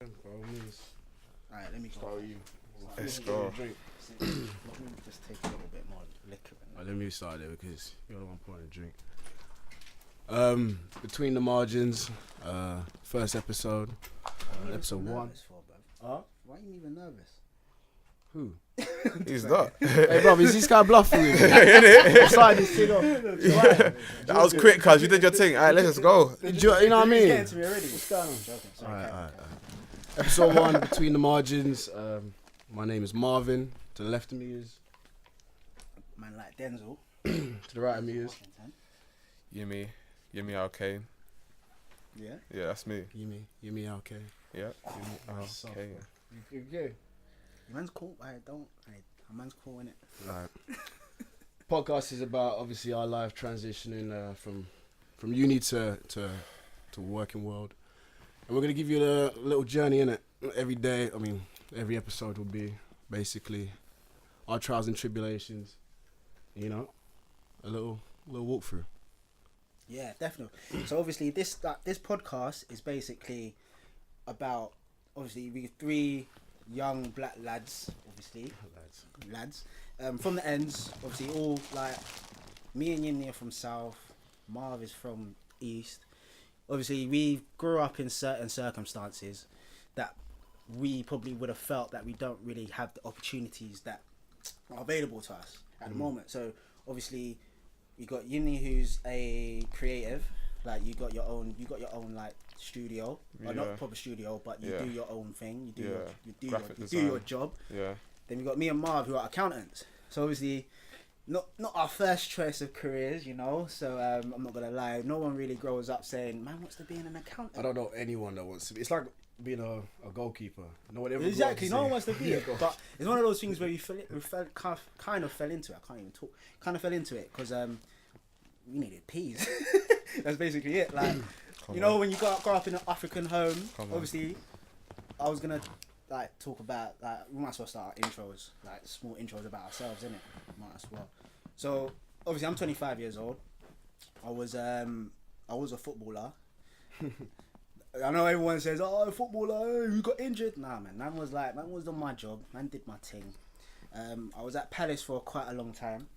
Alright, let me go. Start with you. Let's go. Let me just take a little bit more liquor. Let me start there because you're the one pouring a drink. Between the margins, first episode, episode 1. Why are you even nervous? Who? He's not. Hey, bro, is this guy bluffing with me? I'm starting this thing off. That was quick, cuz you did your thing. Alright, let's just go. You know what I mean? Getting to me already. What's going on? Joking. Sorry, Alright. Episode 1, Between the Margins. My name is Marvin. To the left of me is... Man, like Denzel. To the right of me is... Yummy okay. Yeah. Yeah, that's me. Yumi, okay. Yeah. So- Okay. Okay. Your man's cool. A man's cool, innit? Right. Podcast is about obviously our life transitioning from uni to working world, and we're gonna give you a little journey in it every day. I mean, every episode will be basically our trials and tribulations. You know, a little walkthrough. Yeah, definitely. So obviously this podcast is basically about we 3 young black lads, lads from the ends, obviously all like me and Yinny are from South, Marv is from East. Obviously we grew up in certain circumstances that we probably would have felt that we don't really have the opportunities that are available to us at the moment. So obviously you got Yinny, who's a creative, like you got your own like studio, or not proper studio, but you do your own thing. You do your job. Yeah. Then we got me and Marv, who are accountants. So obviously, not our first choice of careers, you know. So I'm not gonna lie, no one really grows up saying, "Man wants to be an accountant." I don't know anyone that wants to be. It's like being a goalkeeper. No one ever Exactly, no one wants to be it. But it's one of those things where we kind of fell into it. I can't even talk. Kind of fell into it because we needed peas. That's basically it. Like, when you grow up in an African home, obviously, I was gonna like talk about like we might as well start our intros, like small intros about ourselves, innit? Might as well. So obviously, I'm 25 years old. I was a footballer. I know everyone says, "Oh, footballer, you got injured." Nah, man was on my job. Man did my thing. I was at Palace for quite a long time.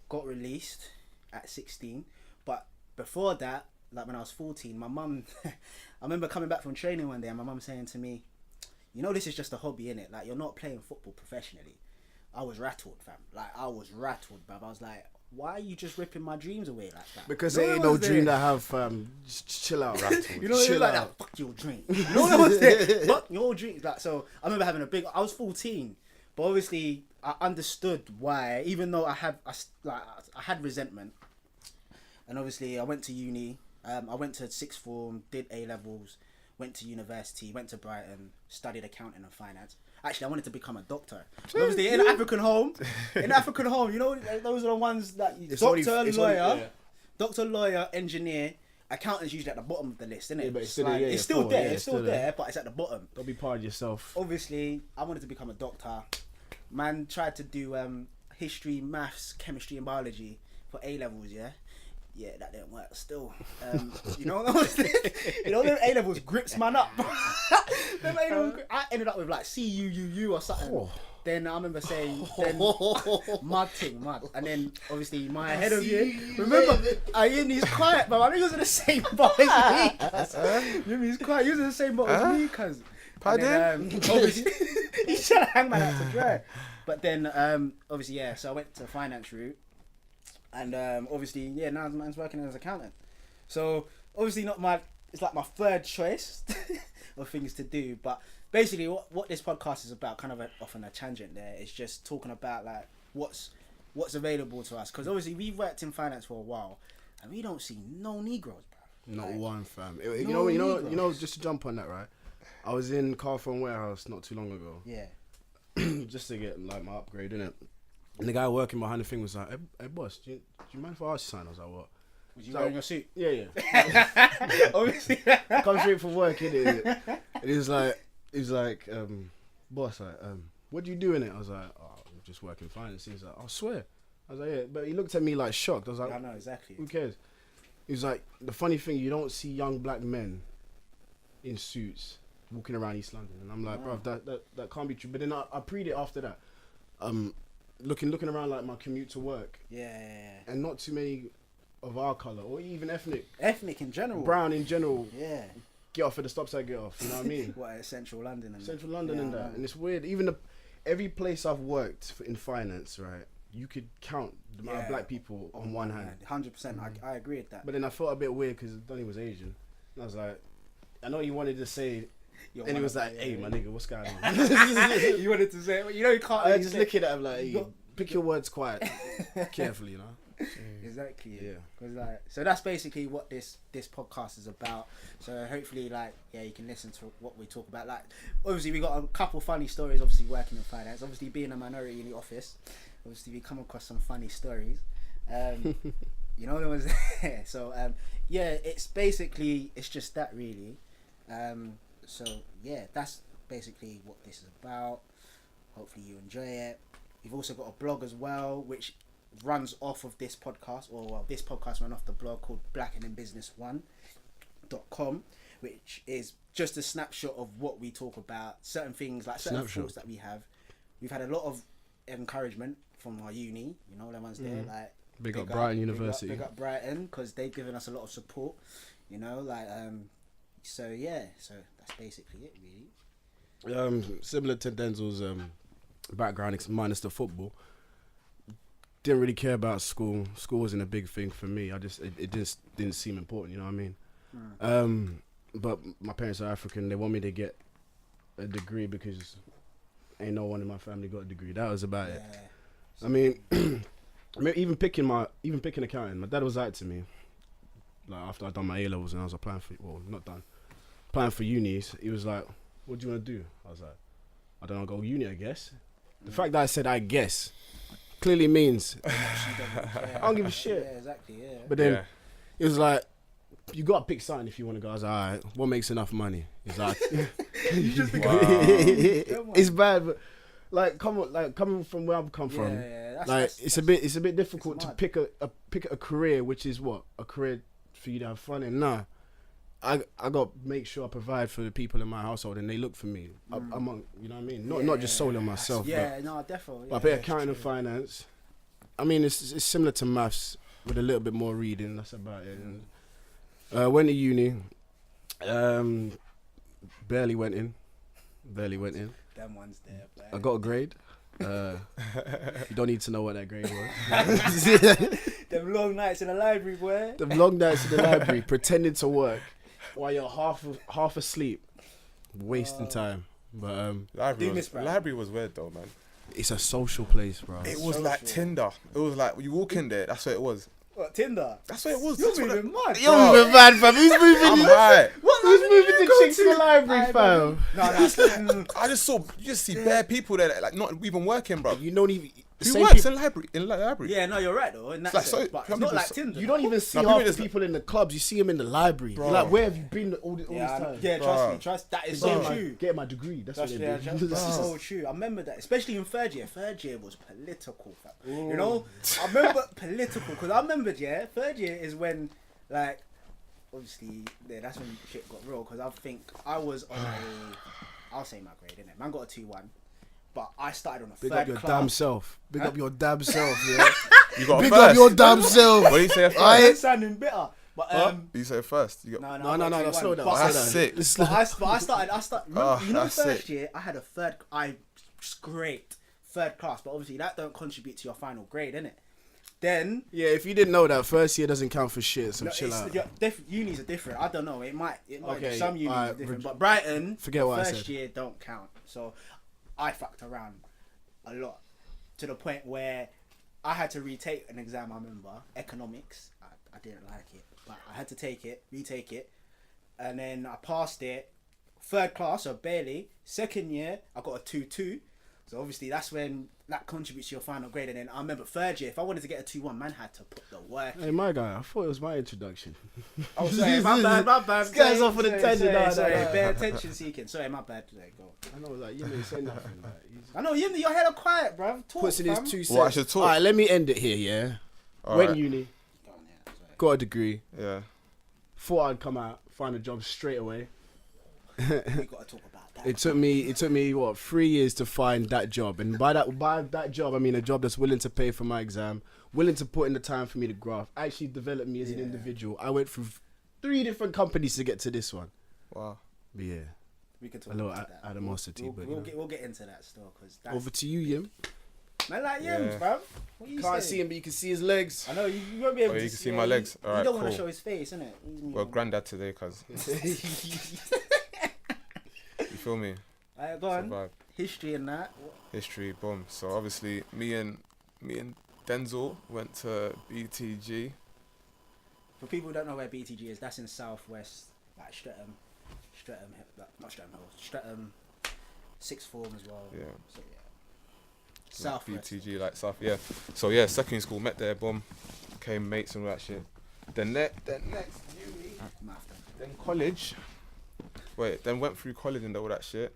Got released at 16, but before that, like when I was 14, my mum, I remember coming back from training one day and my mum saying to me, this is just a hobby, innit? Like, you're not playing football professionally. I was rattled, fam. Like, I was rattled, bruv. I was like, why are you just ripping my dreams away like that? Because there ain't no dream that have, just chill out. You know, chill like that, fuck your dream. No one was there. Fuck your dreams. Like, so I remember having I was 14, but obviously I understood why, even though I had resentment. And obviously I went to uni, I went to sixth form, did A-levels, went to university, went to Brighton, studied accounting and finance. Actually, I wanted to become a doctor. But obviously in an African home, those are the ones that doctor, lawyer, engineer, accountant's usually at the bottom of the list, isn't it? Yeah, but it's still there, but it's at the bottom. Don't be proud of yourself. Obviously, I wanted to become a doctor. Man tried to do history, maths, chemistry and biology for A-levels, yeah, that didn't work still. Them A-levels grips man up. I ended up with like CUUU or something. Oh. Then I remember saying, mud. And then obviously my head of year, remember, Yinny's quiet, but I think he was in the same boat as me. Yinny's quiet, he was in the same boat as me, cuz. Pahdin? Obviously, he's trying to hang man out to dry. But then, obviously, so I went to finance route. And obviously, now man's working as an accountant. So obviously it's like my third choice of things to do. But basically what this podcast is about, kind of off on a tangent there, is just talking about like what's available to us. Because obviously we've worked in finance for a while and we don't see no Negroes, bro. Not one, fam. You know, just to jump on that, right? I was in Carphone Warehouse not too long ago. Yeah. Just to get like my upgrade, innit? And the guy working behind the thing was like, hey boss, do you mind if I ask you something? I was like, what? Was you wearing your suit? Yeah. Obviously. Come straight from work, innit? And he was like, boss, like, what do you do in it? I was like, I'm just working finance. He was like, I swear. I was like, yeah. But he looked at me like shocked. I was like, yeah, I know, exactly. Who cares? He was like, the funny thing, you don't see young black men in suits walking around East London, and I'm like, bro, that can't be true. But then I preed it after that. Looking around like my commute to work. Yeah. And not too many of our colour or even ethnic. Ethnic in general. Brown in general. Yeah. Get off at the stop sign, get off. You know what I mean? What, Central London and Central London yeah, and that. And it's weird. Even every place I've worked in finance, right? You could count the amount of black people on one hand. 100%. I agree with that. But then I felt a bit weird because Donnie was Asian. And I was like, I know you wanted to say, and he was like, hey, my nigga, what's going on? You wanted to say, you know, you can't. I just looking at him like, hey, pick your words quite carefully, you know? Exactly. Yeah. Cause like, so that's basically what this podcast is about. So hopefully, like, yeah, you can listen to what we talk about. Like, obviously, we got a couple funny stories. Obviously, working in finance. Obviously, being a minority in the office. Obviously, we come across some funny stories. You know, there was there. So yeah, it's just that really. So yeah, that's basically what this is about. Hopefully, you enjoy it. We've also got a blog as well, which runs off of this podcast, or well, this podcast ran off the blog called blackandinbusiness1.com, which is just a snapshot of what we talk about, certain things like certain thoughts that we have. We've had a lot of encouragement from our uni, you know, them ones there, like big up Brighton University, big up Brighton, because they've given us a lot of support, you know, like so yeah, so that's basically it really. Similar to Denzel's background minus the football. Didn't really care about school. School wasn't a big thing for me. It just didn't seem important, you know what I mean? But my parents are African. They want me to get a degree because ain't no one in my family got a degree. That was about it. I mean, even picking accounting, my dad was like to me, like after I'd done my A-levels and I was applying for unis, he was like, what do you want to do? I was like, I don't know, go uni, I guess. The fact that I said I guess clearly means I don't give a shit. Yeah, exactly, yeah. But then it was like, you got to pick something if you want to go. I was like, all right, what makes enough money? He's like, you just it's bad, but like, coming from where I've come from, it's a bit difficult to pick a career, which is what a career for you to have fun in. Nah, I got to make sure I provide for the people in my household and they look for me. Among, you know what I mean? Not just solely on myself. No, definitely. I pick accounting and finance. I mean, it's similar to maths with a little bit more reading. That's about it. And, went to uni. Barely went in. Them ones there. But I got a grade. You don't need to know what that grade was. Them long nights in the library, boy. Them long nights in the library, pretending to work while you're half asleep, wasting time. But library was weird though, man. It's a social place, bro. It was like Tinder. It was like you walk in there. That's what it was. What, Tinder? That's what it was. You're moving mad. You're moving mad, fam. Who's moving? I'm high. Who's moving the chicks to the library, fam? No. I just see bare people there, like not even working, bro. You don't even. Who works in library? Yeah, no, you're right though. In that sense, but it's not like Tinder. You don't even see half the people in the clubs. You see them in the library. You're like, where have you been all this time? Yeah, trust. That is so true. Get my degree. That's what they do. That's so true. I remember that, especially in third year. Third year was political, fam. You know, I remember political because I remembered. Yeah, third year is when, like, obviously, that's when shit got real. Because I think I was on I'll say my grade, innit? Man got a 2-1. But I started on a Big third up your class. damn self. Big up your damn self, yeah. You got Big first. up your damn self. What did you say at I'm first? sounding bitter. But You say first. You got No, slow down. That's sick. But I started. Remember, you know, that's first sick. year I had I scraped third class, but obviously that don't contribute to your final grade, innit? Then yeah, if you didn't know that, first year doesn't count for shit. So chill out. Unis are different. I don't know. It might. Okay, Some unis are different, but Brighton, forget what I said. First year don't count. So I fucked around a lot to the point where I had to retake an exam. I remember economics. I didn't like it, but I had to retake it, and then I passed it. Third class, so barely. Second year, I got a 2-2. So obviously that's when that contributes to your final grade. And then I remember third year, if I wanted to get a 2-1, man had to put the work. Hey, my guy, I thought it was my introduction. Oh, sorry, my bad. This guy's off for the tangent. Sorry, bare attention seeking. Sorry, my bad. There you go. I know, like, you didn't say nothing. Like, I know, you're hella quiet, bruv. Talk, puts in his fam. 2 cents. Well, I should talk. Alright, let me end it here, yeah? Went uni, Oh, yeah, got a degree. Yeah. Thought I'd come out, find a job straight away. We gotta talk about that. It took me what 3 years to find that job, and by that job I mean a job that's willing to pay for my exam, willing to put in the time for me to graft, actually develop me as an individual. I went through 3 different companies to get to this one. Wow. But yeah, We can talk a little about that. animosity. We'll get into that still, because that's... Over to you, Yim. Man, like Yims, bruv. What you Can't saying? see him, but you can see his legs. I know, you won't be able to You can see my legs. You Alright, don't want cool. to show his face, innit? Well, granddad today, cuz. You feel me? Go on. Survive. History and that. History, boom. So obviously, me and Denzel went to BTG. For people who don't know where BTG is, that's in Southwest, like Streatham, not Streatham Hill, Streatham, sixth form as well. Yeah. So yeah. Southwest. BTG, like South, yeah. So yeah, secondary school, met there, boom. Became mates and all that shit. Then next uni, then college. Then went through college and all that shit.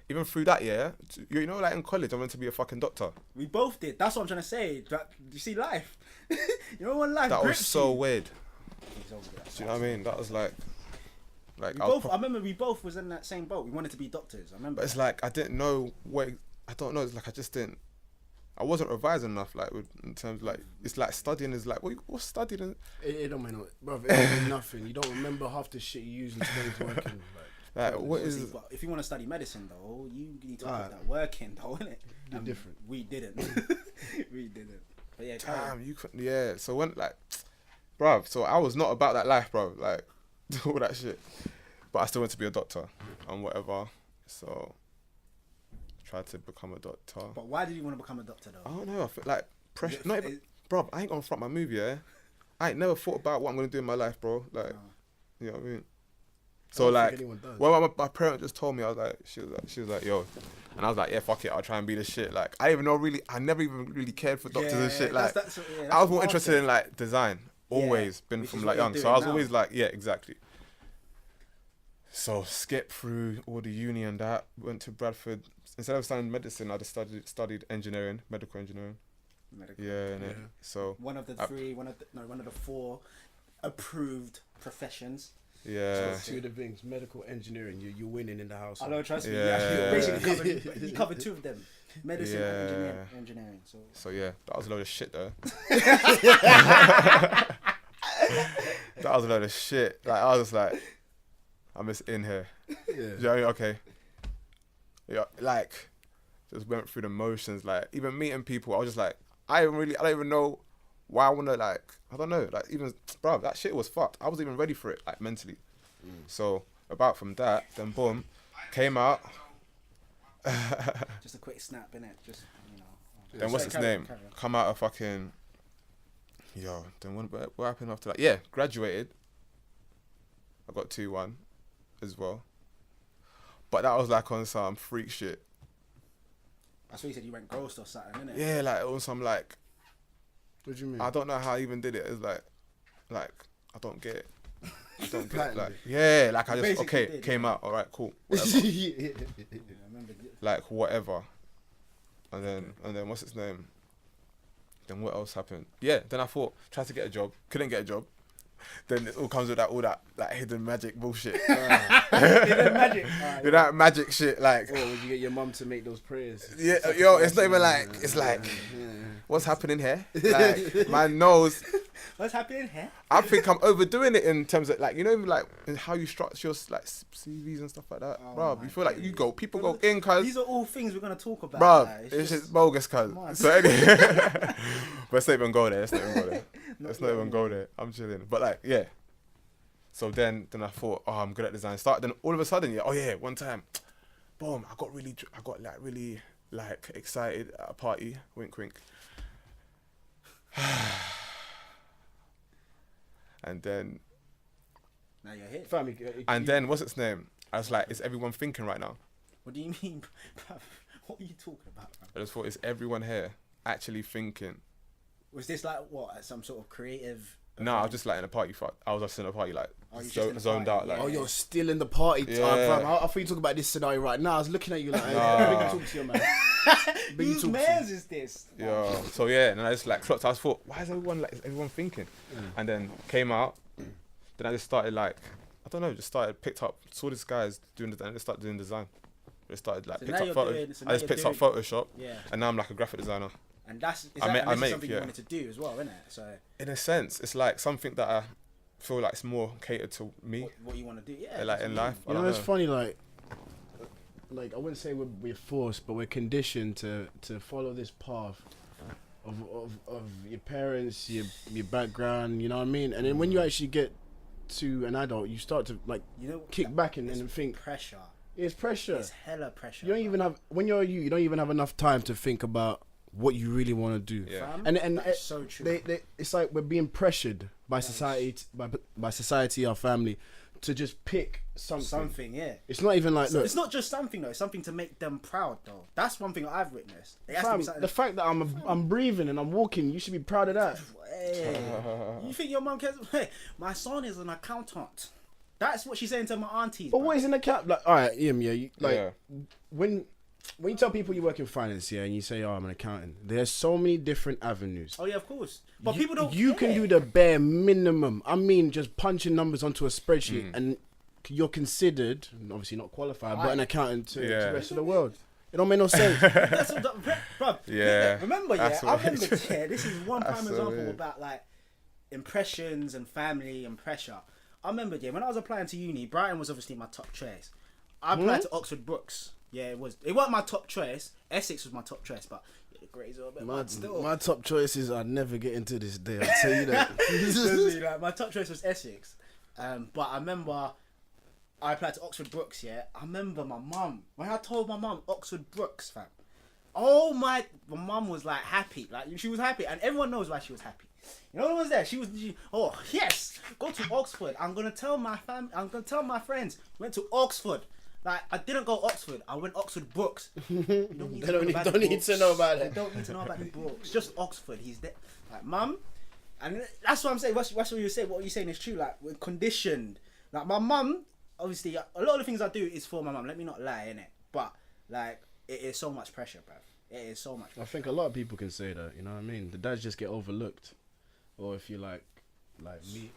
Even through that year, you know, like in college, I wanted to be a fucking doctor. We both did. That's what I'm trying to say. You see, life. You know when life. That was grips so you? weird. Do you know what I mean? That was like I remember we both was in that same boat. We wanted to be doctors. I remember. But it's like I didn't know I don't know. It's like I just didn't. I wasn't revising enough. Like in terms of, like it's like studying is like what's studying? It don't mean bro. It don't mean nothing. You don't remember half the shit you use in today's working. Like what is? But if you want to study medicine though, you need to put that work in though, innit? You're different. We didn't. We didn't. But yeah, damn, you couldn't. Yeah. So when like, bruv. So I was not about that life, bro. Like all that shit. But I still went to be a doctor and whatever. So tried to become a doctor. But why did you want to become a doctor though? I don't know. I feel like pressure. Not even, bruv. I ain't gonna front my move, yeah. I ain't never thought about what I'm gonna do in my life, bro. Like, you know what I mean? So like, well, my parents just told me, she was like, yo, and I was like, yeah, fuck it, I'll try and be the shit. Like, I never even really cared for doctors and shit. Like, that's I was more interested in like design. Always been from like young, so I was always like, yeah, exactly. So skip through all the uni and that. Went to Bradford. Instead of studying medicine, I just studied engineering, medical engineering. Yeah. So one of the 4 approved professions. Yeah. So 2 of the things, medical engineering, you're winning in the house. I know, trust me. Yeah. Basically, he covered 2 of them. Medicine and engineering. So yeah, that was a load of shit though. That was a load of shit. Like I was just like, I'm just in here. Yeah. Do you know what I mean? Okay. Yeah, like just went through the motions. Like even meeting people, I was just like, I don't even know why I wanna like. I don't know. Like even, bro, that shit was fucked. I wasn't even ready for it, like mentally. So about from that, then boom, came out. Just a quick snap, innit? Just Then what's his name? Come out of fucking. Yo, then what happened after that? Yeah, graduated. I got 2-1 as well. But that was like on some freak shit. I saw you said you went ghost or something, innit? Yeah, like on some like. What do you mean? I don't know how I even did it. It's like I don't get it. I don't get it. Like yeah, like I just came out. All right, cool. Whatever. Yeah, I remember. Like whatever. And then what's its name? Then what else happened? Yeah, then I thought, tried to get a job, couldn't get a job. Then it all comes with all that like hidden magic bullshit. Hidden magic. With that magic shit, like. Or would you get your mum to make those prayers? Yeah, yo, it's not even like, it's like, what's happening here? Like, my nose. What's happening here? I think I'm overdoing it in terms of like, you know, like in how you structure your like CVs and stuff like that, bro. You feel like people go in, cuz. These are all things we're gonna talk about, bro. It's just bogus, cuz. So anyway, but let's not even go there. Let's not even go there. I'm chilling. But like, yeah. So then I thought, oh, I'm good at design. Then all of a sudden, one time, boom, I got really excited at a party. Wink, wink. And then. Now you're here. Family. And then what's its name? I was like, is everyone thinking right now? What do you mean, bruv? What are you talking about, bruv? I just thought, is everyone here actually thinking? Was this like what? Some sort of creative? No, I was just like in a party. I was just in a party, like zoned out. Like, oh, you're still in the party. Yeah. Fam. I thought you talk about this scenario right now. I was looking at you like, bring you talk to your man. Whose man's is this? Yeah. So yeah, and I just like clocked. I thought, why is everyone thinking? And then came out. Then I just started like I don't know, saw these guys doing design, and they started doing design. They started like, So picked now up you're photo. doing- so I now just you're picked up doing- Photoshop, Yeah. and now I'm like a graphic designer. And this is something you wanted to do as well, isn't it? So In a sense, it's like something that I feel like it's more catered to me, what you want to do, yeah. like in life. I You know, don't it's funny, like I wouldn't say we're forced, but we're conditioned to follow this path of your parents, your background, you know what I mean? And then when you actually get to an adult, you start to like kick back and think pressure. It's pressure. It's hella pressure. You don't even have you don't even have enough time to think about what you really want to do. Yeah. And That's so true. it's like we're being pressured by society, by society, our family, to just pick something. Yeah. It's not even like, look, It's not just something though. It's something to make them proud though. That's one thing I've witnessed. It has to fam, be something. the fact that I'm breathing and I'm walking, you should be proud of that. Hey, you think your mum cares? Hey, my son is an accountant. That's what she's saying to my aunties. But bro. what is in the cap? Like, all right, Yeah. when you tell people you work in finance, yeah, and you say, "Oh, I'm an accountant," there's so many different avenues. Oh yeah, of course. But people don't. You can do the bare minimum. I mean, just punching numbers onto a spreadsheet, and you're considered, obviously not qualified, but an accountant to the rest of the world. It don't make no sense. That's what, bro. Yeah. Remember, That's I what remember. it Yeah, this is one prime That's example what it is. about like impressions and family and pressure. I remember, yeah, when I was applying to uni, Brighton was obviously my top choice. I applied to Oxford Brookes. Yeah, it was. It wasn't my top choice. Essex was my top choice, but the grades were a bit bad still. My top choices I'd never get into this day. I'll tell you that. Seriously, like, my top choice was Essex. But I remember I applied to Oxford Brookes, yeah. I remember my mum, when I told my mum Oxford Brookes, fam. Oh my mum was like happy. Like she was happy. And everyone knows why she was happy. You know what was there? Oh yes, go to Oxford. I'm gonna tell my friends. Went to Oxford. Like I didn't go Oxford. I went Oxford Brookes. You don't need They don't need to know about it. They don't need to know about the Brookes. Just Oxford. He's there. Like mum, and that's what I'm saying. That's what you say. What you're saying is true. Like we're conditioned. Like my mum, obviously, a lot of the things I do is for my mum. Let me not lie, innit? But like it is so much pressure, bro. It is so much pressure. I think a lot of people can say that. You know what I mean? The dads just get overlooked, or if you like me,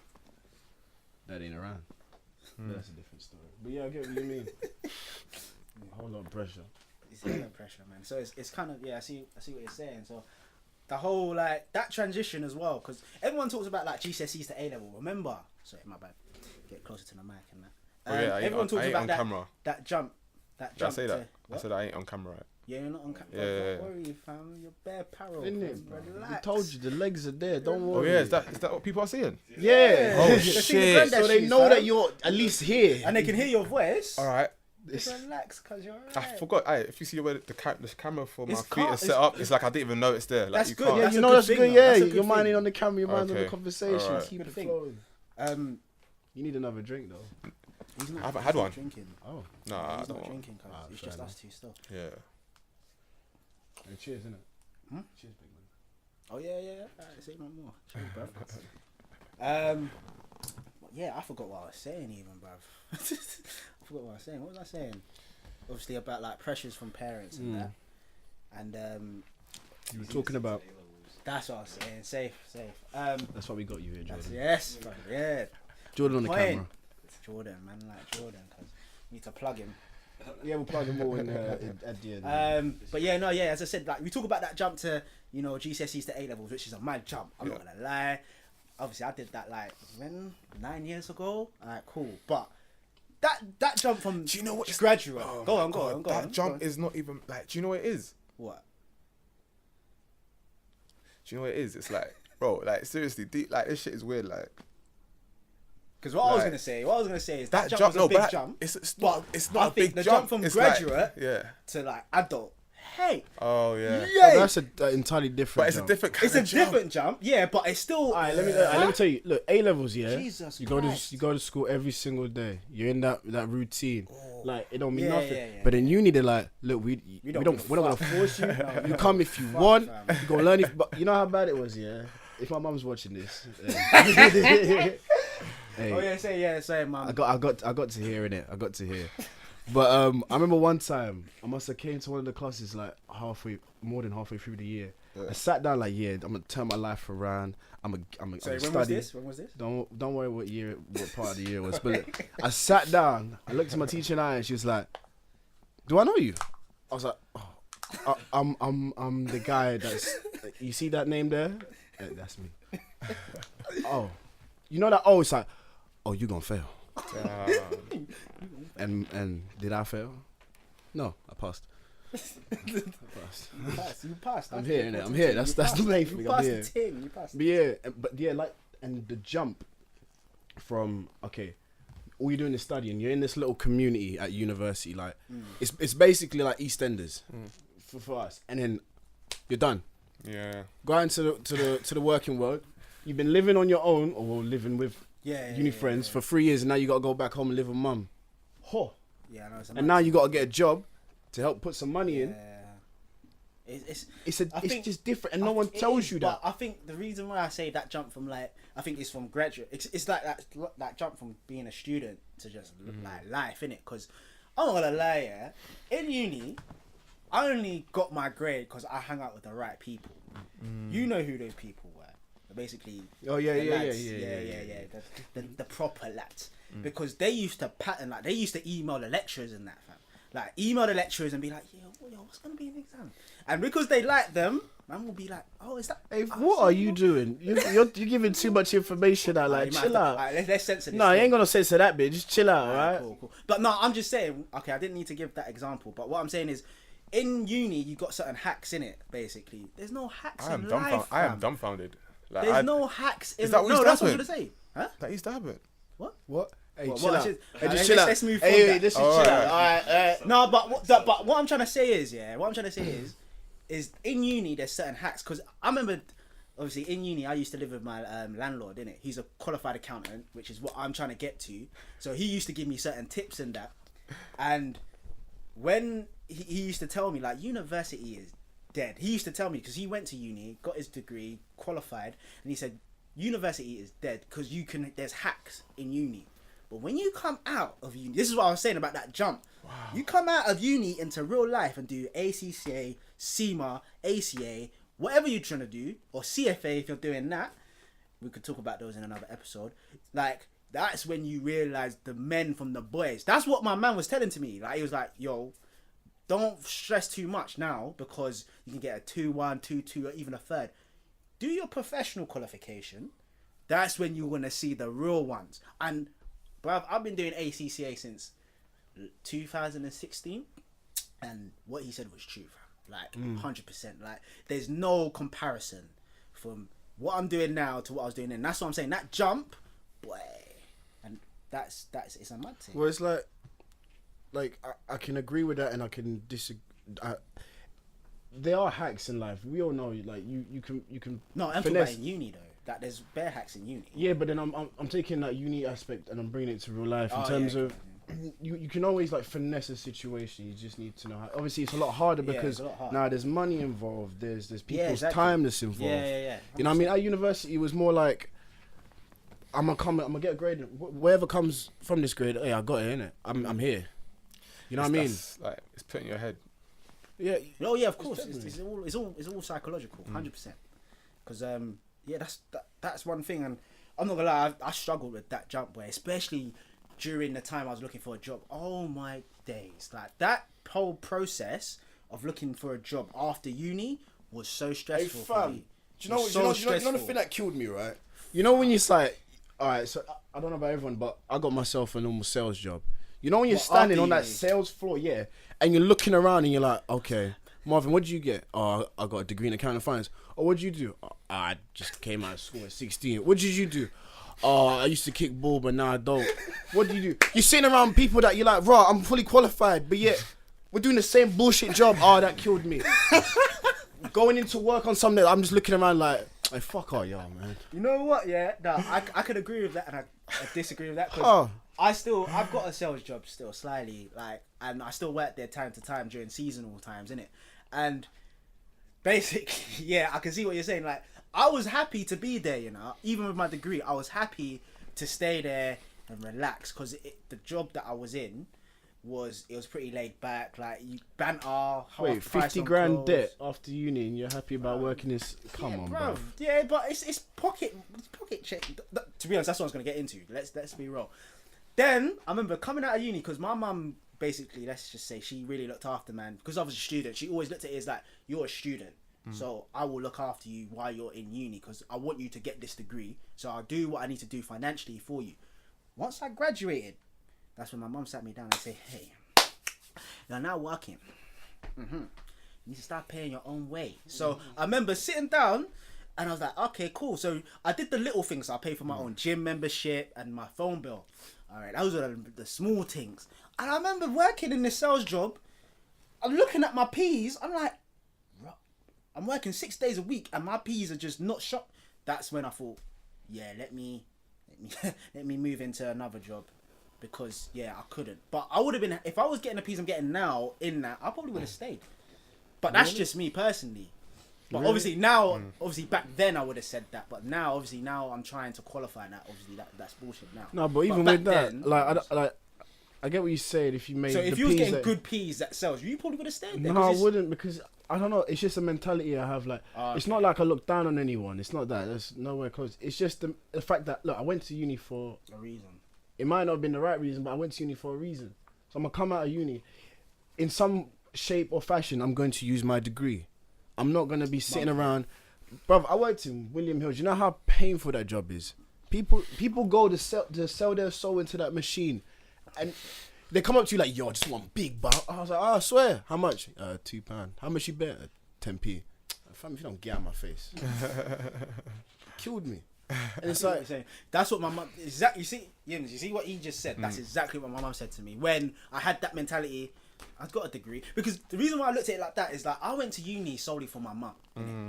that ain't around. That's a different story. But yeah, I get what you mean. A whole lot of pressure. It's hella pressure, man. So it's kind of, yeah, I see what you're saying. So the whole like that transition as well, because everyone talks about like GCSEs to A level. Remember? Sorry, my bad. Get closer to the mic and that. Everyone talks about that jump. Did I say that? I said I ain't on camera, right? Yeah, you're not on camera. Yeah. Don't worry, fam. You're bare paro. Isn't it? Relax. I told you the legs are there. Don't Oh worry. yeah, is that what people are seeing? Yeah. Oh They're seeing the shit! granddad So they shoes, know fam. that you're at least here. And they can hear your voice. All right. Just relax, cause you're alright. I forgot. If you see where the camera for my It's feet is set up, it's like I didn't even know it's there. Like That's you good, can't. Yeah, That's you a know good that's thing, good. though. Yeah, That's a good you're minding thing. on the camera. You're minding on the Okay. conversation. Alright. Keep Good it thing. flowing. You need another drink though. I haven't had one. Drinking. Oh. Nah, I He's don't not want. drinking, cause it's fair just enough. us two still. Yeah. Hey, cheers, innit? Cheers, big man. Oh yeah. Alright, say no more. Cheers, bruv. Yeah, I forgot what I was saying even, bruv. I forgot what I was saying. What was I saying? Obviously about like pressures from parents and that. And You were talking about. that's what I was saying. Safe. That's why we got you here, Jordan. Yes, bruv, yeah. Jordan on the Point. camera. It's Jordan, man, like Jordan, cause you need to plug him. Yeah, we'll plug him all in at the end. But yeah, no, yeah. As I said, like we talk about that jump to GCSEs to A levels, which is a mad jump. I'm not gonna lie. Obviously, I did that like 9 years ago. Alright, cool. But that jump from Do you know what? graduate? Oh go my on. God, that jump is not even like. Do you know what it is? What? Do you know what it is? It's like, bro, like seriously, deep, like this shit is weird. Like Because what I was Like, gonna say is that that jump, was a big but jump. It's but not I a think big the jump. from It's graduate like, to like adult. Hey, Oh yeah. yeah, That's an entirely different. But it's jump. a different kind it's a of jump. different jump. Yeah, but it's still. Alright, let me tell you. Look, A levels, yeah. Jesus you go Christ. to school every single day. You're in that routine. Like it don't mean Yeah, nothing. yeah. But then you need to like, look, we're not gonna force you. You come if you want. fam. You gonna learn if. But you know how bad it was, yeah. If my mum's watching this, hey, Oh yeah, say, man. I got to hear it. I got to hear. But I remember one time I must have came to one of the classes like more than halfway through the year, I sat down like, yeah, I'm gonna turn my life around. I'm gonna study. When was this? Don't worry what part of the year it was. But I sat down. I looked at my teacher in the eye, and she was like, "Do I know you?" I was like, "Oh, I'm the guy that's. You see that name there? Yeah, that's me." Oh, you know that? Oh, it's like, oh, you gonna fail. And did I fail? No, I passed. You passed. I'm here, innit? I'm here. That's the main thing. You passed the thing. You passed. But yeah, like, and the jump from all you're doing is studying. You're in this little community at university, like it's basically like EastEnders for us, and then you're done. Yeah. Go out into the working world. You've been living on your own or living with uni friends for 3 years, and now you gotta go back home and live with mum. Yeah, I know. And now you gotta get a job to help put some money in. It's just different, and no one tells you that. But I think the reason why I say that jump from like, I think it's from graduate. It's like that jump from being a student to just like life, innit? Because I'm not gonna lie, in uni, I only got my grade because I hung out with the right people. You know who those people were. Basically, the proper lads, because they used to pattern, like they used to email the lecturers and that, fam. Like email the lecturers and be like, yo, what's gonna be an exam? And because they like them, man will be like, oh, is that? Hey, what are you doing? You're giving too much information out. Like, chill out. Let's censor this. No, you ain't gonna censor that bit. Just chill out, right? Cool. But no, I'm just saying. Okay, I didn't need to give that example. But what I'm saying is, in uni, you got certain hacks in it. Basically, there's no hacks in life. I am dumbfounded. Like, there's no hacks in. Is that what no, that's what I'm gonna say. Huh? That used to happen. What? Hey, What, chill out. Hey, Just chill out. Let's move from hey, that. Let's chill out. Alright. No, but what I'm trying to say is, is in uni there's certain hacks, because I remember, obviously in uni I used to live with my landlord, innit? He's a qualified accountant, which is what I'm trying to get to. So he used to give me certain tips and that, and when he used to tell me like university is dead. He used to tell me, because he went to uni, got his degree, qualified, and he said university is dead because there's hacks in uni. But when you come out of uni, this is what I was saying about that jump. Wow. You come out of uni into real life and do ACCA, CIMA, ACA, whatever you're trying to do, or CFA if you're doing that. We could talk about those in another episode. Like, that's when you realise the men from the boys. That's what my man was telling to me. Like, he was like, yo, don't stress too much now, because you can get a 2-1, 2-2, or even a third. Do your professional qualification. That's when you're going to see the real ones. And bruv, I've been doing ACCA since 2016, and what he said was true, fam. Like 100%. Like, there's no comparison from what I'm doing now to what I was doing then. That's what I'm saying. That jump, boy, and that's it's a mad thing. Well, it's like I can agree with that, and I can disagree. There are hacks in life. We all know, like you can. No, I'm talking about in uni though. That there's bare hacks in uni. Yeah, but then I'm taking that uni aspect and I'm bringing it to real life in terms of you can always like finesse a situation. You just need to know how. Obviously, it's a lot harder because now there's money involved. There's people's time that's involved. Yeah. You know what I mean? At university, it was more like I'm gonna get a grade. Whatever comes from this grade, hey, I got it, innit? I'm here. You know what I mean? Like, it's put in your head. Yeah. Oh yeah, of course. It's all psychological, 100%. Because that's one thing, and I'm not gonna lie, I struggled with that jump way, especially during the time I was looking for a job. Oh my days, like that whole process of looking for a job after uni was so stressful for me. Do you know the thing that killed me, right? You know when you like, all right, so I don't know about everyone, but I got myself a normal sales job. You know when you're standing on that sales floor, and you're looking around and you're like, okay, Marvin, what did you get? Oh, I got a degree in accounting and finance. Oh, what did you do? Oh, I just came out of school at 16. What did you do? Oh, I used to kick ball, but now I don't. What do you do? You're sitting around people that you're like, bro, I'm fully qualified, but yet we're doing the same bullshit job. Oh, that killed me. Going into work on something, I'm just looking around like, hey, fuck all y'all, man. You know what? Yeah, no, I could agree with that, and I disagree with that, because I've got a sales job still, slightly, like, and I still work there time to time during seasonal times, innit? And basically, yeah, I can see what you're saying. Like, I was happy to be there, you know, even with my degree, I was happy to stay there and relax, because the job that I was in it was pretty laid back. Like you banter. Wait, 50 grand debt after uni, and you're happy about working this? Come on, bro. Yeah, but it's pocket check. To be honest, that's what I was gonna get into. Let's be real. Then I remember coming out of uni because my mum basically, let's just say, she really looked after man. Because I was a student, she always looked at it as like, you're a student, so I will look after you while you're in uni because I want you to get this degree. So I'll do what I need to do financially for you. Once I graduated, that's when my mum sat me down and said, hey, you're now working. You need to start paying your own way. So I remember sitting down and I was like, okay, cool. So I did the little things. I paid for my own gym membership and my phone bill. All right, those are the small things. And I remember working in this sales job. I'm looking at my P's. I'm like, I'm working 6 days a week and my P's are just not shot. That's when I thought, yeah, let me move into another job. Because yeah, I couldn't. But I would have been, if I was getting the P's I'm getting now in that, I probably would have stayed. But that's just me personally. But obviously now, obviously back then I would have said that. But now, obviously now I'm trying to qualify that. Obviously that's bullshit now. No, but even with that, then, I get what you said. If you made so if you was getting good P's that sells, you probably would have stayed there. No, I wouldn't, because I don't know. It's just a mentality I have. Like, it's not like I look down on anyone. It's not that. There's nowhere close. It's just the fact that, look, I went to uni for a reason. It might not have been the right reason, but I went to uni for a reason. So I'm gonna come out of uni, in some shape or fashion. I'm going to use my degree. I'm not gonna be sitting around, bruv. I worked in William Hill. Do you know how painful that job is? People go to sell their soul into that machine, and they come up to you like, yo, I just want big bar. I was like, I swear, how much? £2. How much you bet? 10p. Fam, if you don't get out of my face, killed me. And it's like, that's what my mum exactly. You see what he just said. That's exactly what my mum said to me when I had that mentality. I've got a degree because the reason why I looked at it like that is like I went to uni solely for my mum.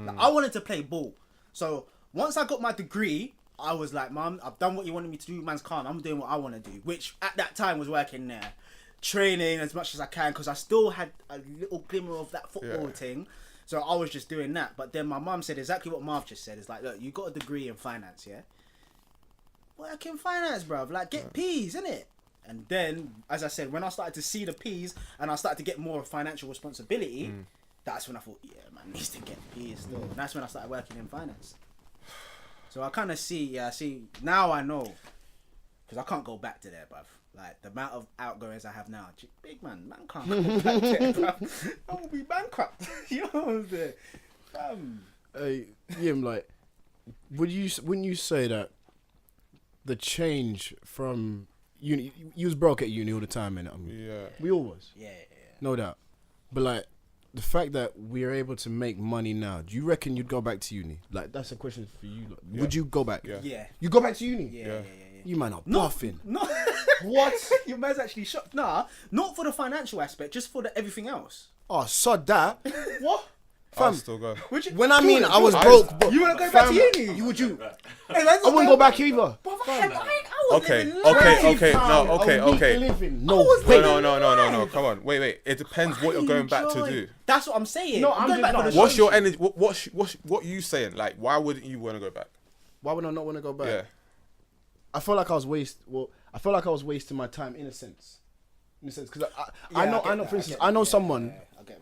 Like, I wanted to play ball, so once I got my degree, I was like, Mum, I've done what you wanted me to do. Man's calm. I'm doing what I want to do, which at that time was working there, training as much as I can because I still had a little glimmer of that football thing. So I was just doing that. But then my mum said exactly what Marv just said. It's like, look, you got a degree in finance, yeah? Work in finance, bruv. Like, get P's, innit? And then, as I said, when I started to see the P's and I started to get more financial responsibility, that's when I thought, yeah, man, needs to get P's still. And that's when I started working in finance. So I kind of see, now I know. Because I can't go back to there, bruv. Like, the amount of outgoings I have now, big man can't go back there, bruv. I will be bankrupt. You know what I'm saying? Hey, Yim, like, wouldn't you say that the change from uni, you was broke at uni all the time, innit? I mean, yeah. We all was. Yeah. No doubt. But, like, the fact that we're able to make money now, do you reckon you'd go back to uni? Like, that's a question for you. Like, would you go back? Yeah. You go back to uni? Yeah. You might not bluffing. No. What? Your man's actually shocked. Nah, not for the financial aspect, just for the everything else. Oh, sod that. What? I'll still go. When I mean I was broke, you want to go back to uni? Would you? Hey, I wouldn't go back either. Okay. No. Come on. Wait. It depends what you're going back to do. That's what I'm saying. No, I'm going back for the What's your energy? What you saying? Like, why wouldn't you want to go back? Why would I not want to go back? Yeah. I feel like I was wasting my time in a sense, because I know. For instance, I know someone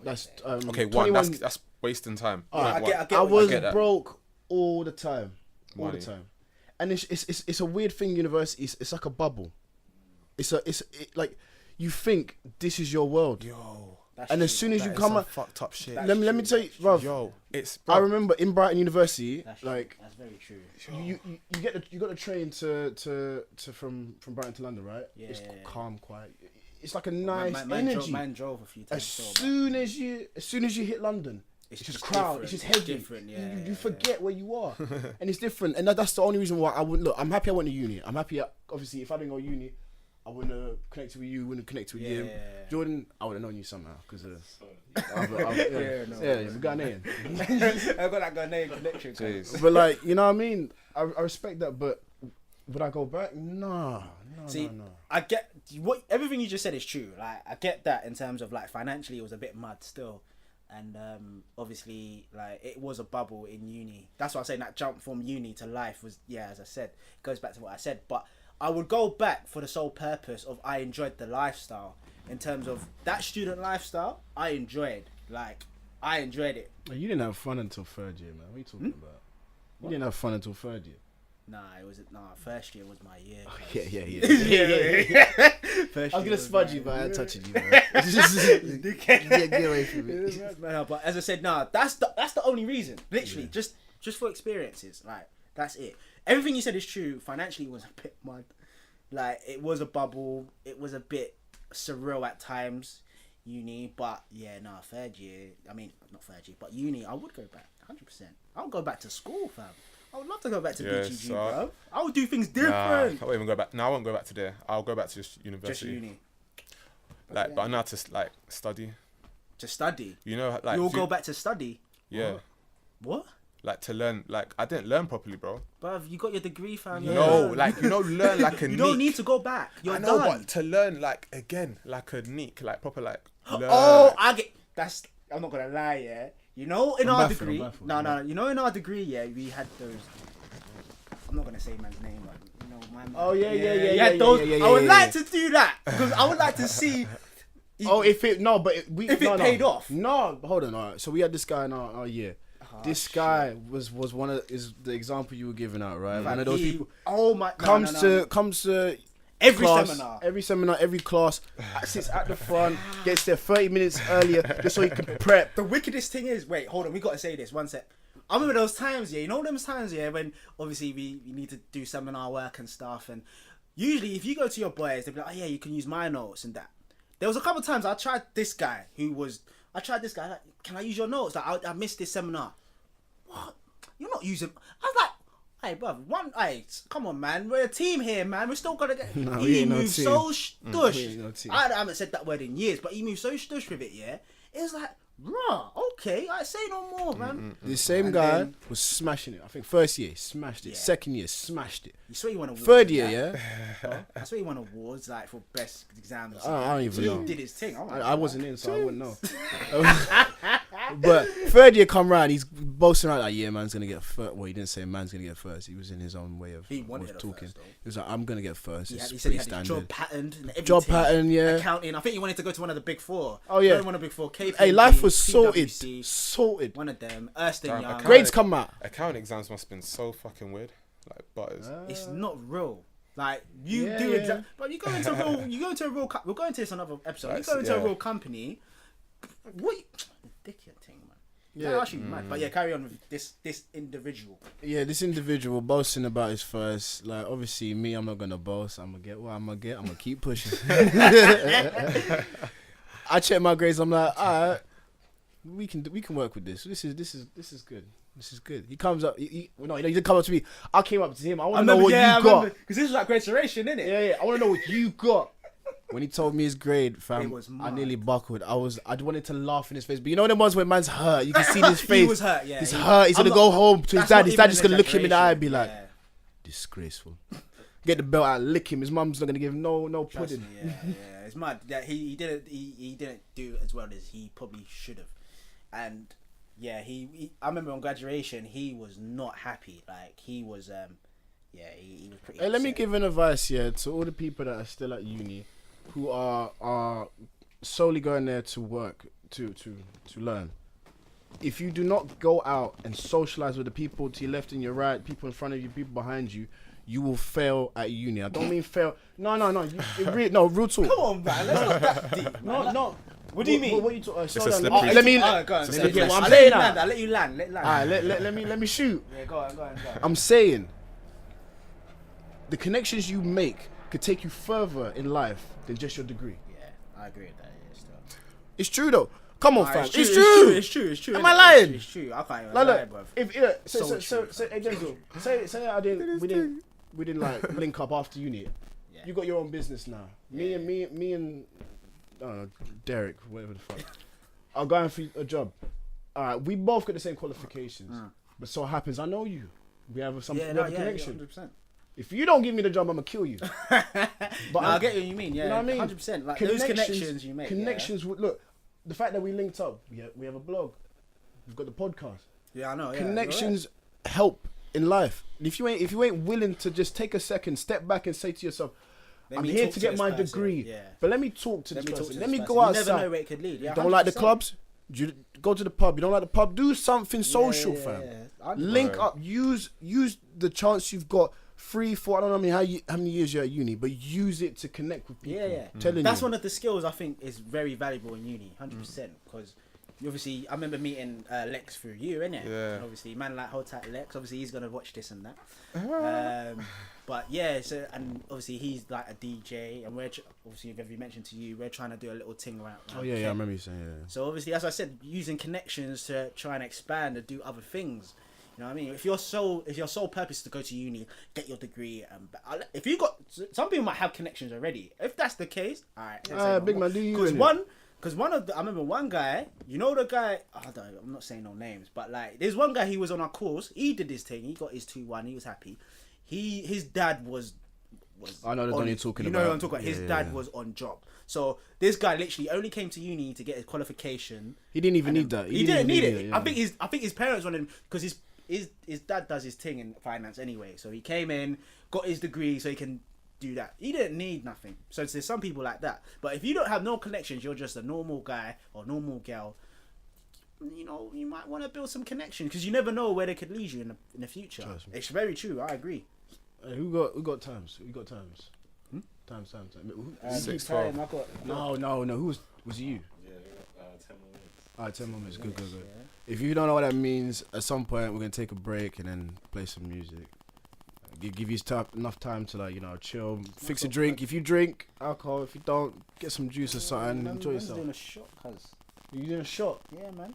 that's okay. 21. That's wasting time. I was broke all the time, and it's a weird thing. University, it's like a bubble. It's like you think this is your world. Yo. And as soon as you come out, fucked up shit. Let me tell you, bro. Yo, I remember in Brighton University, that's very true. You got the train to from Brighton to London, right? Yeah. It's calm, quiet. It's like a nice energy. Man drove a few times. As soon as you hit London, it's just crowd. It's just heavy. Different, you forget where you are, and it's different. And that's the only reason why I wouldn't look. I'm happy I went to uni. I'm happy. Obviously, if I didn't go to uni, I wouldn't have connected with you, wouldn't have connected with you. Jordan, I would have known you somehow, because we got Ghanaian. I got that Ghanaian connection. But like, you know what I mean? I respect that, but would I go back? No. See, I get what everything you just said is true. Like, I get that in terms of like financially, it was a bit mud still, and obviously like it was a bubble in uni. That's why I'm saying that jump from uni to life was, as I said, it goes back to what I said. But I would go back for the sole purpose of I enjoyed the lifestyle. in terms of that student lifestyle. I enjoyed it. You didn't have fun until third year, man. What are you talking about? You didn't have fun until third year. First year was my year. Oh, yeah. First I was gonna spud you, but I ain't touching you, man. Get away from me. But as I said, that's the only reason. Literally, just for experiences. Like, that's it. Everything you said is true. Financially, it was a bit mud. Like, it was a bubble. It was a bit surreal at times. Uni, but third year. I mean, not third year, but uni. I would go back, 100%. I would go back to school, fam. I would love to go back to BGG, bro. I would do things different. I won't even go back. No, I won't go back to there. I'll go back to just university. Just uni. But I know how to study. To study. You know, you'll go back to study. Yeah. What? Like, to learn. Like, I didn't learn properly, bro. Bruv, you got your degree, fam. No, learn like a. You don't need to go back. You're done. But to learn like a neek, like proper like. Learn. I get. I'm not gonna lie, yeah. You know, in our degree, no. You know, in our degree, we had those. I'm not gonna say man's name, but you know, my man. Oh yeah. I would like to do that because I would like to see. If it paid off. No, hold on. All right. So we had this guy in our year. This guy was one of the example you were giving out, right? One of those people. Oh my. Comes to. Every seminar, every class, sits at the front, gets there 30 minutes earlier just so he can prep. The wickedest thing is, wait, hold on, we got to say this, one sec. I remember those times, when obviously we need to do seminar work and stuff, and usually if you go to your boys, they'll be like, oh yeah, you can use my notes and that. There was a couple of times I tried this guy, like, can I use your notes? Like, I missed this seminar. What? You're not using... I was like, hey, bro, come on, man. We're a team here, man. We're still gonna get. No, he moved so stush. I haven't said that word in years, but he moved so stush with it. Yeah, it was like, bruh, okay, I say no more, man. The same guy was smashing it. I think first year smashed it. Yeah. Second year smashed it. You swear you won awards. Third year, yeah. I swear he won awards like for best exams. I don't even know. He did his thing. I wasn't in, so I wouldn't know. But third year come round, he's boasting around like, yeah, man's gonna get first. Well, he didn't say man's gonna get first. He was in his own way of talking. He was like, I'm gonna get first. He said he had his job patterned. Job pattern, yeah. Accounting. I think he wanted to go to one of the big four. Oh yeah. One of the big four. KPMG, hey, life was sorted. One of them. Ernst & Young. Grades come out. Accounting exams must have been so fucking weird. Like butters. It's not real. Like you do exam, but you go into real. You go into a real. We'll go into this another episode. You go into a real company. What? Dickhead thing, man. Yeah, actually mad. But yeah, carry on with this individual. Yeah, this individual boasting about his first. Like, obviously, me, I'm not gonna boast. I'm gonna get what I'm gonna get. I'm gonna keep pushing. I check my grades. I'm like, alright, we can work with this. This is good. This is good. He comes up. He didn't come up to me. I came up to him. I want to know what you got. Because this was like graduation, innit? Yeah. I want to know what you got. When he told me his grade, fam, I nearly buckled. I wanted to laugh in his face, but you know them ones where man's hurt. You can see his face. He was hurt. Yeah, he's hurt. He's gonna go home to his dad. His dad just gonna look him in the eye and be like, disgraceful. Get the belt out, lick him. His mum's not gonna give him no pudding. Me, yeah, it's mad. Yeah, he didn't do as well as he probably should have, and yeah, I remember on graduation he was not happy. Like he was he was pretty. Hey, let me give an advice to all the people that are still at uni, who are solely going there to work, to learn. If you do not go out and socialize with the people to your left and your right, people in front of you, people behind you, you will fail at uni. I don't mean fail. No. Real talk. Come on, man. Let's not that deep. No. What do you mean? What you talking? Let me. Go on. I'll let you land. Let me shoot. Yeah, go on. I'm saying the connections you make could take you further in life than just your degree. Yeah, I agree with that. Yeah, still. It's true though. Come on, fam. It's true. Am I lying? It's true. I can't even lie, bro. Say we didn't like link up after uni. Yeah. You got your own business now. Me and Derek, whatever the fuck, are going for a job. Alright, we both got the same qualifications, but so happens I know you. We have some connection. 100%. If you don't give me the job, I'm gonna kill you. But I get what you mean. Yeah, you know what I mean? 100%. Like those connections you make. Look, the fact that we linked up, we have a blog, we've got the podcast. Yeah, I know. Yeah, connections help in life. And if you ain't willing to just take a second, step back, and say to yourself, Let I'm me here talk to to get this my person. degree. Yeah. But let me talk to this Let me talk person. to Let this me person. go You outside. never know where it could lead. You Yeah, don't like the 100%. clubs? You go to the pub. You don't like the pub? Do something social, fam. Link up. Use the chance you've got. 3, 4. I don't know how many years you're at uni, but use it to connect with people. Yeah. Telling That's you. one of the skills I think is very valuable in uni, 100%. Because obviously, I remember meeting Lex through you, innit? Yeah. And obviously, man like hold tight Lex. Obviously, he's gonna watch this and that. But yeah, so and obviously he's like a DJ, and obviously if you mentioned to you, we're trying to do a little thing around. Oh yeah, I remember you saying yeah. So obviously, as I said, using connections to try and expand and do other things. You know what I mean? If your sole purpose is to go to uni, get your degree, if you got, some people might have connections already. If that's the case, alright. Big man, do you? Because I remember one guy, you know the guy, I'm not saying no names, but like, there's one guy, he was on our course, he did his thing, he got his 2-1, he was happy. His dad was I know the one you're talking about. You know what I'm talking about. His dad was on job. So this guy literally only came to uni to get his qualification. He didn't even need that. He didn't need it. Yeah. I think his parents wanted him because his dad does his thing in finance anyway. So he came in, got his degree, so he can do that. He didn't need nothing. So there's some people like that. But if you don't have no connections, you're just a normal guy or normal girl. You know, you might want to build some connection because you never know where they could lead you in the future. It's very true. I agree. Who got times? Who got times? Times. 6, 12. No. Who was it you? Yeah, 10 more minutes. Alright, 10 more minutes. Good. If you don't know what that means, at some point we're gonna take a break and then play some music. Give you enough time to chill, fix a drink. If you drink alcohol, if you don't, get some juice or something, enjoy yourself. Doing a shot, cuz. You doing a shot? Yeah, man.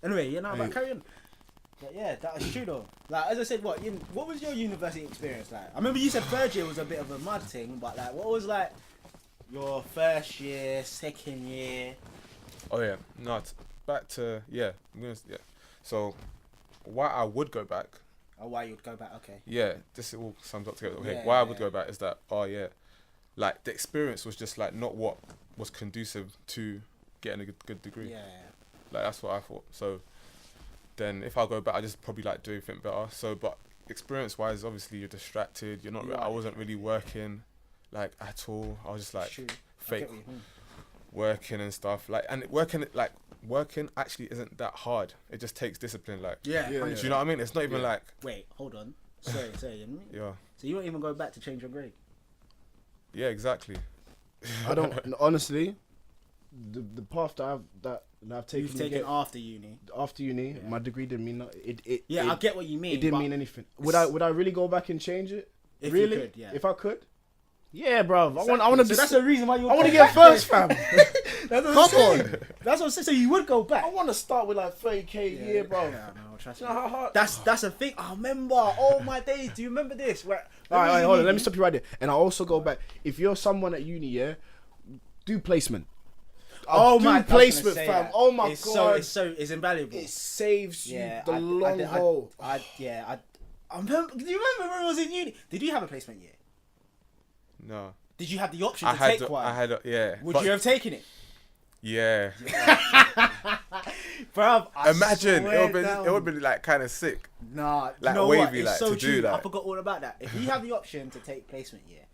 Anyway, but carry on. But yeah, that was true though. Like as I said, what was your university experience like? I remember you said third year was a bit of a mud thing, but like, what was like your first year, second year? Oh yeah, back to So, why I would go back? Oh, why you would go back? Okay. Yeah, this all sums up together. Okay, Yeah, why I would go back is that like the experience was just like not what was conducive to getting a good degree. Yeah. Like that's what I thought. So then if I go back, I just probably like do everything better. So, but experience wise, obviously you're distracted. You're not. I wasn't really working like at all. I was just like fake working and stuff. Like and working actually isn't that hard. It just takes discipline. Like yeah. Do you know what I mean? It's not even like. Wait, hold on. Sorry. Yeah. So you won't even go back to change your grade? Yeah, exactly. I don't honestly. The path that I've taken. You've taken after uni. After uni, my degree didn't mean it. I get what you mean. It didn't mean anything. Would I really go back and change it? If really? you could, yeah. If I could? Yeah, bro. Exactly. I want to. So that's the reason why you. I want to get first, fam. That's what I'm saying. That's what I'm saying. So you would go back. I want to start with like 30k a year, bro. Yeah, no, trust me. You know how hard? That's a thing. I remember. Oh my days. Do you remember this? All right, hold on. Let me stop you right there. And I also go back. If you're someone at uni, do placement. Placement, fam. Oh my god. It's invaluable. It saves you the long haul. I remember. Do you remember when I was in uni? Did you have a placement year? No. Did you have the option to take one? I had, yeah. Would you have taken it? Yeah. Bruv, imagine it would have been like kind of sick. Nah, like you know wavy, what? It's like so to true. do that. I forgot all about that. If you have the option to take placement year,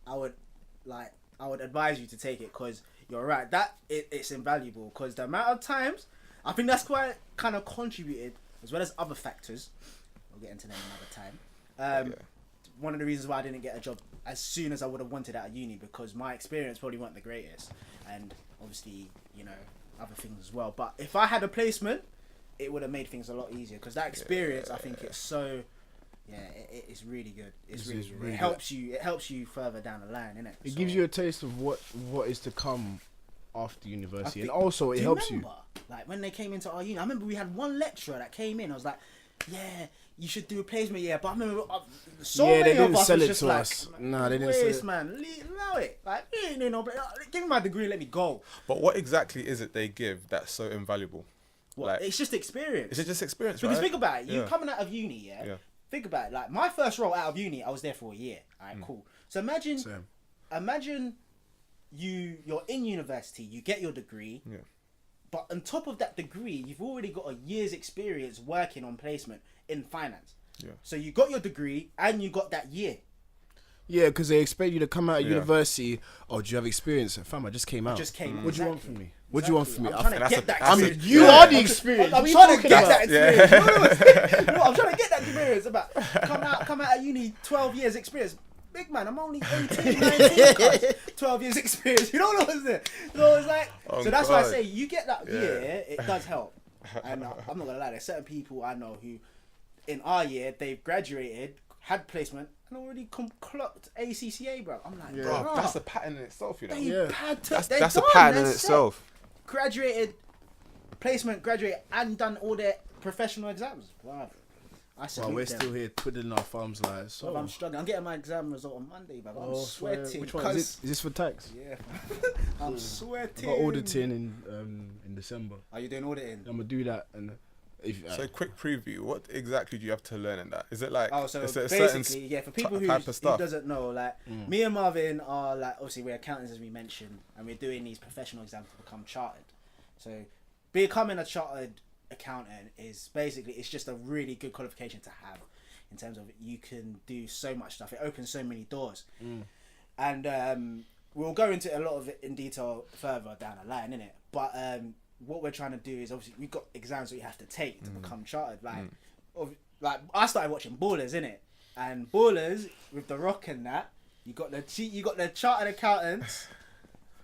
I would advise you to take it because you're right. It's invaluable because the amount of times I think that's quite kind of contributed as well as other factors. We'll get into them another time. One of the reasons why I didn't get a job as soon as I would have wanted out of uni because my experience probably weren't the greatest, and obviously other things as well. But if I had a placement, it would have made things a lot easier because that experience, I think it's so. Yeah, it's really good. It's really good. It helps you. It helps you further down the line, innit? It gives you a taste of what is to come after university, and also it helps you. Like when they came into our uni, I remember we had one lecturer that came in. I was like, yeah, you should do a placement year. But I remember many of us was just like, no, they didn't sell it. Man, allow it. Like, give me my degree and let me go. But what exactly is it they give that's so invaluable? What? It's just experience. Is it just experience, because right? think about it. You coming out of uni, yeah? Think about it. Like my first role out of uni, I was there for a year. Alright, cool. So imagine you're in university, you get your degree. Yeah. But on top of that degree, you've already got a year's experience working on placement in finance. Yeah. So you got your degree and you got that year. Yeah, because they expect you to come out of university. Oh, do you have experience? Fam, I just came out. What do you want from me? What do you want from me? I'm trying to get that experience. You are the experience. I'm trying to get that experience. I'm trying to get that experience. About come out of uni, 12 years experience. Big man, I'm only 18, 19, guys. 12 years experience. You don't know what's there. So it's like, so that's why I say you get that year, it does help. And I'm not gonna lie, there's certain people I know who, in our year, they've graduated, had placement, and already clocked ACCA, bro. I'm like, bro, that's a pattern in itself, you know. That's a pattern in itself. Graduated, placement, graduated, and done all their professional exams. Wow. Well, we're still here twiddling our thumbs like so. Well, I'm struggling. I'm getting my exam result on Monday, but I'm sweating. Which one is this for tax? Yeah, I'm sweating. I got auditing in December. Are you doing auditing? I'm gonna do that. And so quick preview. What exactly do you have to learn in that? Is it like basically, yeah, for people who doesn't know, like me and Marvin are like obviously we're accountants as we mentioned, and we're doing these professional exams to become chartered. So becoming a chartered accountant is basically, it's just a really good qualification to have in terms of you can do so much stuff. It opens so many doors. And we'll go into a lot of it in detail further down the line, innit? But what we're trying to do is obviously we've got exams that you have to take to become chartered. Like I started watching Ballers, innit? And Ballers with The Rock and that, you got the chartered accountants.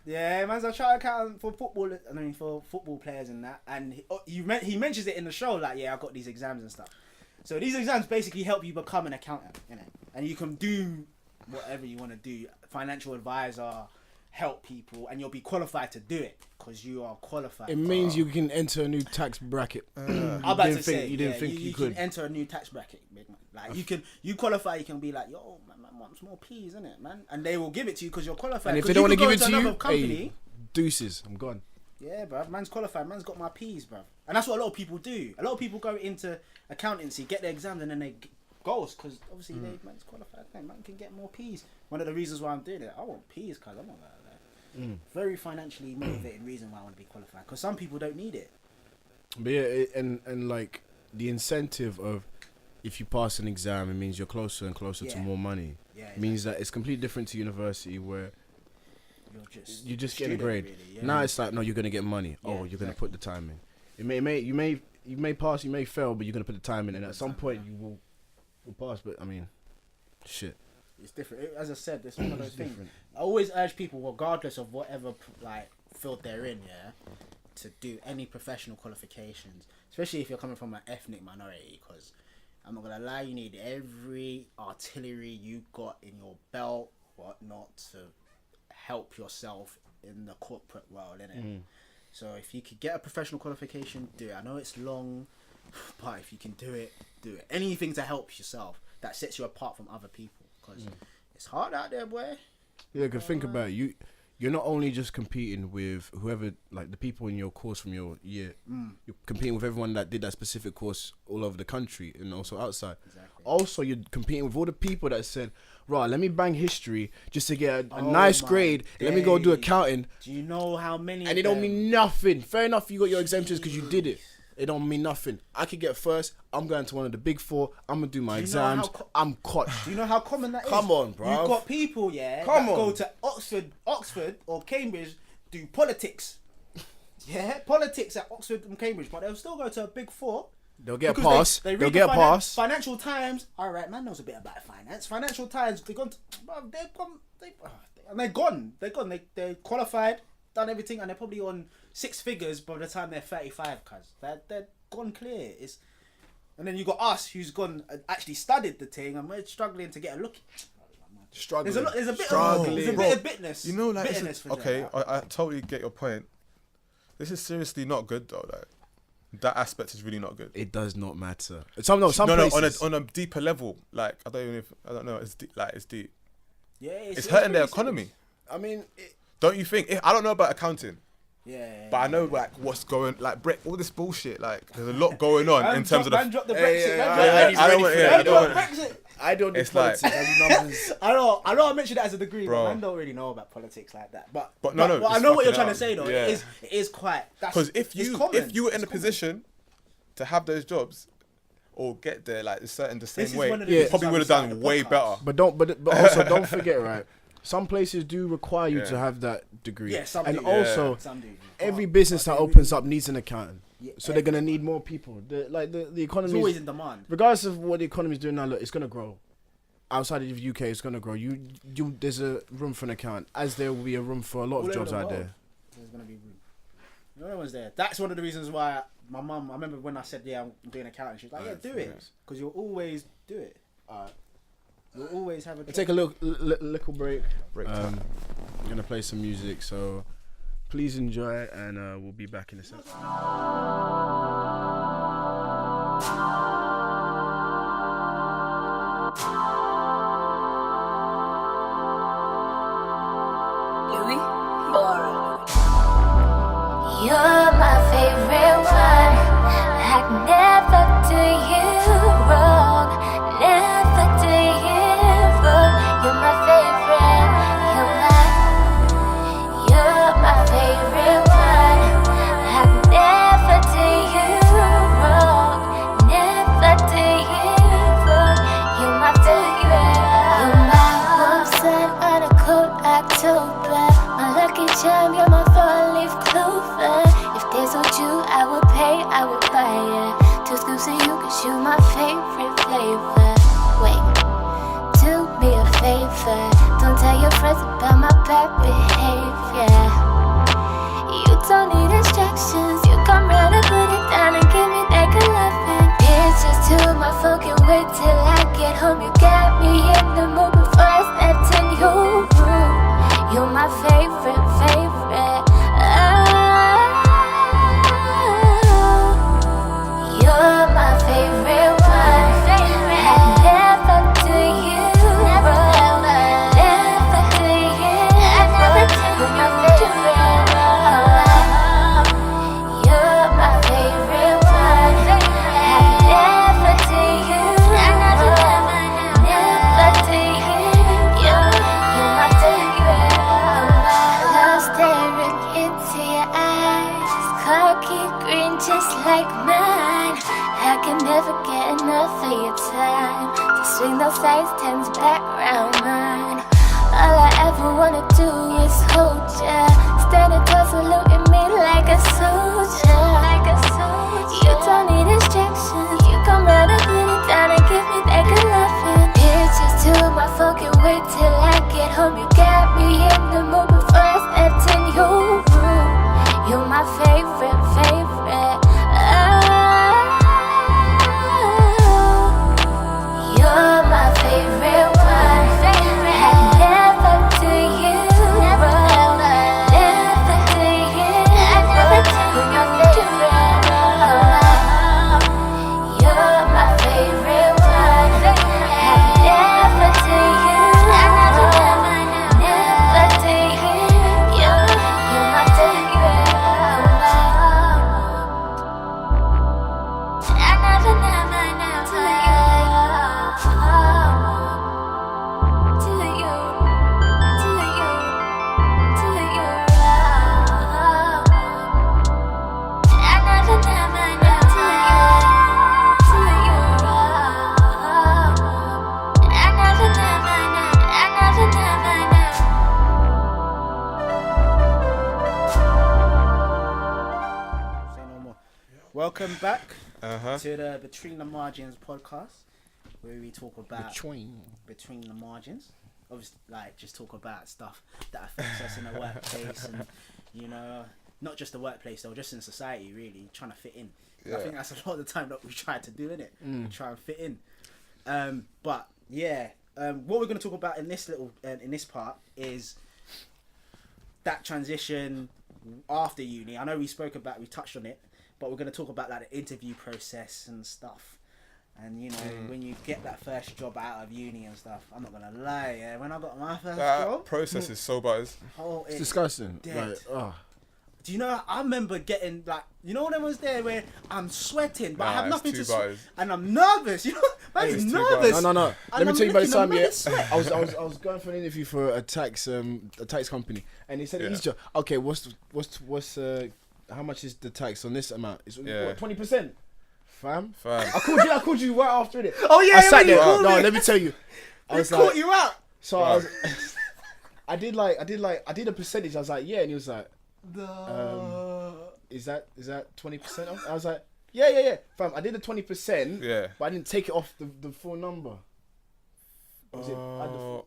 Yeah, man's a chartered accountant for football. I mean, for football players and that. And he mentions it in the show, like, yeah, I got these exams and stuff. So these exams basically help you become an accountant, innit? And you can do whatever you want to do. Financial advisor, help people, and you'll be qualified to do it because you are qualified. It means you can enter a new tax bracket. I'm about to say, you didn't think you could can enter a new tax bracket, big man. Like you qualify, you can be like, yo, man wants more P's, innit, man? And they will give it to you because you're qualified. And if they don't want to give it to you, company, hey, deuces, I'm gone. Yeah, bruv, man's qualified, man's got my P's, bruv. And that's what a lot of people do. A lot of people go into accountancy, get their exams, and then they goals because obviously man's qualified. Man can get more P's. One of the reasons why I'm doing it, I want P's because I'm not like that. Very financially motivating reason why I want to be qualified because some people don't need it. But yeah, and like the incentive of if you pass an exam, it means you're closer and closer to more money. Yeah, exactly. It means that it's completely different to university where you're just getting a grade. Really, yeah. Now it's like, no, you're gonna get money. Yeah, you're gonna put the time in. You may pass, you may fail, but you're gonna put the time in, and at some point you will pass. But I mean, shit. It's different. As I said, it's one of those things. I always urge people, regardless of whatever like field they're in, to do any professional qualifications, especially if you're coming from an ethnic minority, because I'm not gonna lie, you need every artillery you got in your belt, whatnot, to help yourself in the corporate world, innit? So if you could get a professional qualification, do it. I know it's long, but if you can do it, do it. Anything to help yourself that sets you apart from other people, because it's hard out there, boy. Yeah, because think about it. You're not only just competing with whoever, like the people in your course from your year. You're competing with everyone that did that specific course all over the country and also outside. Exactly. Also, you're competing with all the people that said, right, let me bang history just to get a nice grade. Let me go do accounting. Do you know how many? And it don't mean nothing. Fair enough, you got your exemptions because you did it. It don't mean nothing. I could get first. I'm going to one of the big four. I'm gonna do my exams. I'm caught. Do you know how common that is? Come on, bro. You've got people, go to Oxford or Cambridge, do politics. Politics at Oxford and Cambridge, but they'll still go to a big four. They'll get a pass. They'll get a pass. Financial Times. All right, man knows a bit about finance. Financial Times. They're gone. And they're gone. They're qualified, done everything, and they're probably on 6 figures by the time they're 35, cuz they're gone clear. And then you got us who's gone actually studied the thing, and we're struggling to get a look. Struggling. There's a bit of bitterness. You know, like bitterness I totally get your point. This is seriously not good though. Like that aspect is really not good. It does not matter. Some places. On a deeper level. Like I don't know. It's deep. Like it's deep. Yeah, it's hurting their economy. I mean, don't you think? I don't know about accounting. Yeah, but I know like what's going, like all this bullshit. Like there's a lot going on in terms of the. Drop the Brexit. I don't do politics. I know. I mentioned that as a degree, but I don't really know about politics like that. But I know what you're trying to say though. Yeah. It is quite. Because if you were in a position to have those jobs, or get there like the This same is way, one of the you reasons probably why would we have done started the way podcast. better. But also don't forget, right? Some places do require you Yeah. to have that degree. Yeah, some and do. also Some do. every But- business but that they opens really- up needs an accountant. Yeah, So they're gonna need more people. The economy It's always is, in demand. regardless of what the economy is doing now, look, it's gonna grow. Outside of the UK, it's gonna grow. There's a room for an accountant, as there will be a room for a lot All of over jobs the out world, there. There's gonna be room. No one's there. That's one of the reasons why my mum. I remember when I said, "Yeah, I'm doing accounting." She was like, "Yeah, do it," because you'll always do it. You'll always have a. We'll take a little break. Break time. I'm gonna play some music, so please enjoy, and we'll be back in a second. You're my favorite one. I'd never do you wrong. Never do you wrong. You're my favorite. You're my favorite one. I'd never do you wrong. Never do you wrong. You're my favorite. You're my warm sun on a cold October. My lucky charm, you're my four-leaf clover. If there's no Jew, I would pay, I would buy it. 2 scoops of you, cause you my favorite flavor. Wait, do me a favor. Don't tell your friends about my bad behavior. You don't need instructions. You come round and put it down and give me that good loving. Pictures to my phone, can't wait till I get home. You got me in the mood before I stepped in your room. You're my favorite, favorite. Oh, you're my favorite one. I never do you wrong. Never do you wrong. You're my favorite. You're my favorite one. I never do you wrong. Never do you. You're my favorite. Love staring into your eyes, cocky green just like mine. I can never get enough of your time. To swing those sides turns back round mine. All I ever wanna do is hold ya, standing tall saluting me like a soldier. You don't need instructions. You come round and put it down and give me that good loving. Pictures to my phone, can't wait till I get home. You got me in the mood before I stepped in your room. You're my favorite, favorite. Oh, you're my favorite one. I never do you wrong. Never do you wrong. You're my favorite. You're my favorite one. I never do you wrong. Never do you. You're my favorite. I never Say no more. Welcome back Uh-huh. to the Between the Margins podcast, where we talk about Between. between the margins. Obviously, like just talk about stuff that affects us in the workplace, and not just the workplace though, just in society. Really trying to fit in. Yeah. I think that's a lot of the time that we try to do, innit? We try and fit in. But yeah, what we're going to talk about in this in this part is that transition after uni. I know we touched on it, but we're going to talk about like the interview process and stuff. And when you get that first job out of uni and stuff, I'm not gonna lie, yeah. When I got my first That job, process is so buzz. oh, It's disgusting. dead. Like, oh. Do you know? I remember getting like, when there was there where I'm sweating, but I Nah, have it's nothing too to sweat, buzz. and I'm nervous. Man's It's too nervous. buzz. No. Let me I'm tell you about the looking time. a Yeah, mad sweat. I was going for an interview for a tax company, and he said, Yeah. "Each job, okay, what's how much is the tax on this amount? It's Yeah. 20%. Fam. Fam. I called you right after it. Oh yeah, I sat there. called No, me. let me tell you. I They was caught like, you out. so I was, I did a percentage. I was like, yeah, and he was like, is that 20% off? I was like, yeah. Fam, I did the 20%. Yeah. But I didn't take it off the full number. Was it?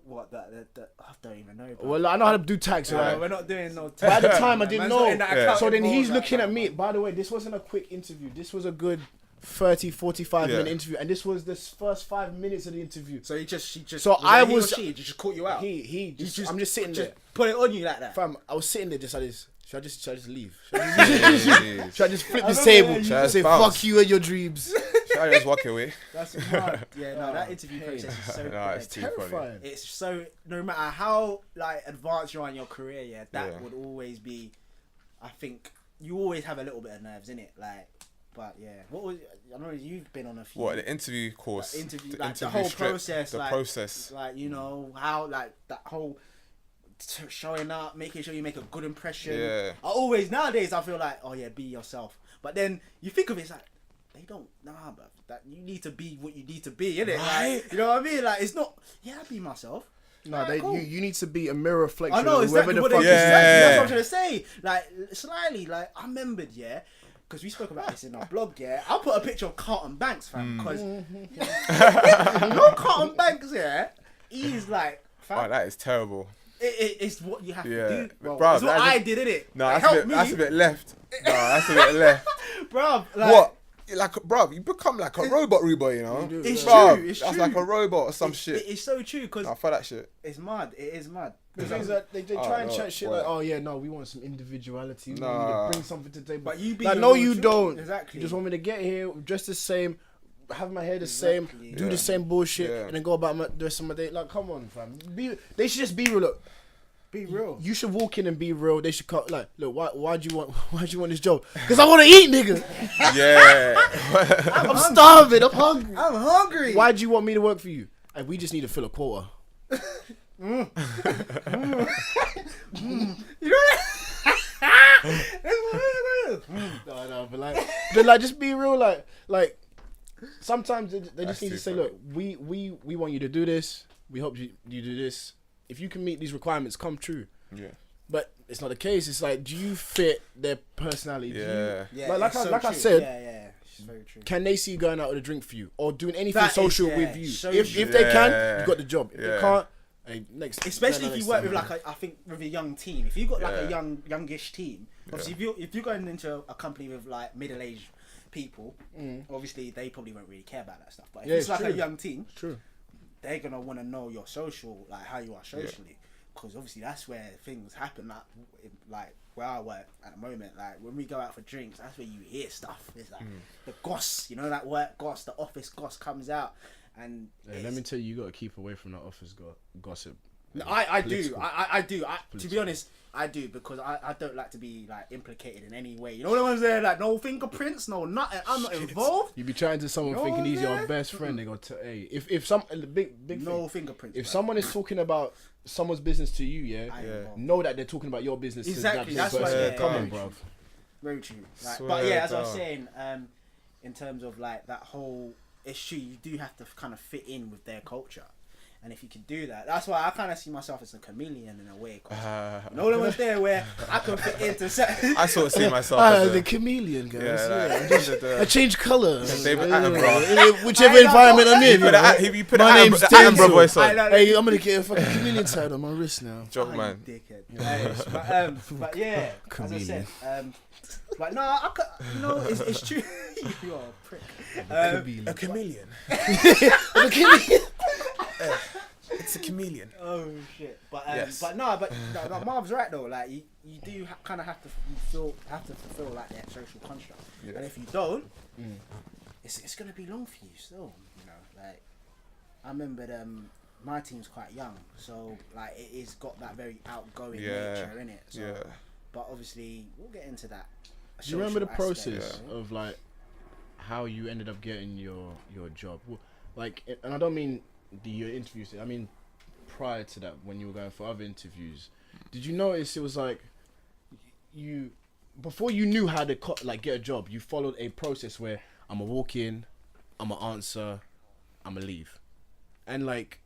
What that? I don't even know. Bro. Well, I know how to do tax, No, right? we're not doing no. But at the time, I didn't Man's not know. in that Yeah. account So then he's involved looking like at me. that, By the way, this wasn't a quick interview. This was a good 30, 45 Yeah. minute interview, and this was the first 5 minutes of the interview. So she just. So I was- She just caught you out. He just, I'm just sitting there, Put it on you like that. fam. I was sitting there just like this. Should I just leave? Should I Yeah. just flip this I table? remember, yeah, you Say just bounce. fuck you and your dreams. Should I just walk away? That's mad. Yeah, no, that interview process is so Nah, it's good. too funny. Terrifying. It's so no matter how like advanced you are in your career, yeah, that Yeah. would always be. I think you always have a little bit of nerves in it, like. But yeah, what was I know you've been on a few. What, the interview course? Like, interview, the like interview the whole strip, process, the like, process. like you know how like that whole showing up, making sure you make a good impression. Yeah. I always nowadays I feel like, oh yeah, be yourself. But then you think of it, it's like they don't but that you need to be what you need to be, innit? Right. Like, you know what I mean? Like it's not. Yeah, I be myself. No, Alright, cool. you need to be a mirror reflection I know of whoever exactly the what fuck it is. is. Exactly, that's what I'm Yeah. trying to say. Like slightly, like I remembered, yeah. Because we spoke about this in our blog, yeah. I'll put a picture of Carlton Banks, fam. Because you know Carlton Banks, yeah. He's like, fam, Oh, that is terrible. it's what you have Yeah. to do, bro. Bruv, It's what that's I a- did, innit? No, Like, that's a help bit. That's me. a bit left. No, that's a bit left. Bruv, like, What? Like, bruv, you become like a robot, Reba, you know? do, It's Bruv, true. It's that's true. like a robot or some shit. It's so true because Nah, for that shit. it's mad. It is mad. The things that they Oh, try and no, chat shit boy. like, oh yeah, no, we want some individuality. We need Nah. to bring something to the table. But you be like, your no, real you truth. don't. Exactly. You just want me to get here, dress the same, have my hair the same, Exactly. do Yeah. the same bullshit, Yeah. and then go about the rest of my day. Like, come on, fam. They should just be real. Look, Be real. you should walk in and be real. They should cut. Like, look, why do you want this job? Because I want to eat, nigga. Yeah. I'm starving. I'm hungry. I'm hungry. Why do you want me to work for you? Like, we just need to fill a quota. You know that? No, but like, just be real. Like, sometimes they just That's need to too say, funny. look, we want you to do this. We hope you do this. If you can meet these requirements, come true. Yeah. But it's not the case. It's like, do you fit their personality? Do you- Yeah. Yeah, Like it's I- like I true. said, yeah, it's very true. Can they see you going out with a drink for you or doing anything That is, social yeah, with you? so If true. they can, Yeah. you got the job. If they Yeah. can't, hey, next. Especially if you work with next like I think with a young team. If you got like Yeah. a youngish team, obviously if you're going into a company with like middle-aged people, obviously they probably won't really care about that stuff. But if Yeah, it's it's like true. a young team, True. they're gonna want to know your social, like how you are socially, because obviously that's where things happen. Like where I work at the moment, like when we go out for drinks, that's where you hear stuff. It's like the goss, you know, that work goss, the office goss comes out, and Hey, let me tell you, you got to keep away from that office gossip. no, I do. Political. I do. To be Political. honest, I do because I don't like to be like implicated in any way. You know what I'm saying? Like no fingerprints, no nothing. I'm not involved. You be trying to someone No, thinking he's your man. best friend. They go, hey, if some big No thing, fingerprints. if bro. someone is talking about someone's business to you, I yeah, ain't Yeah. involved. know that they're talking about your business. Exactly, To that's that why- person. yeah, Come yeah, on, yeah. bro. Very true. Like, Swear but yeah, as I was down. saying, in terms of like that whole issue, you do have to kind of fit in with their culture. And if you can do that, that's why I kind of see myself as a chameleon in a way. 'Cause you know what I'm saying? Where I can fit into certain. I sort of see myself as The a, chameleon, guys. yeah, Yeah, like, I change colour. David Attenborough. Whichever I know, environment I'm in. You put bro. the, you put My the name's Attenborough Denzel. voice I on. know, Hey, I'm gonna get a fucking chameleon tag on my wrist now. Joke, Oh, man. you dickhead. Hey, but yeah, as I said, but no, I could, you know, it's true. You're a prick. A chameleon. It's a chameleon. Oh shit! But Yes. but no, Marv's right though. Like you do kind of have to fulfill like that social construct, Yeah. and if you don't, it's gonna be long for you still. You know, like I remember my team's quite young, so like it is got that very outgoing nature in it. So, Yeah. but obviously we'll get into that. Do you remember the social aspect, process you know? of like how you ended up getting your job? Like, and I don't mean your interviews. I mean prior to that, when you were going for other interviews, did you notice it was like you before you knew how to get a job, you followed a process where I'm gonna walk in, I'm gonna answer, I'm gonna leave. And like,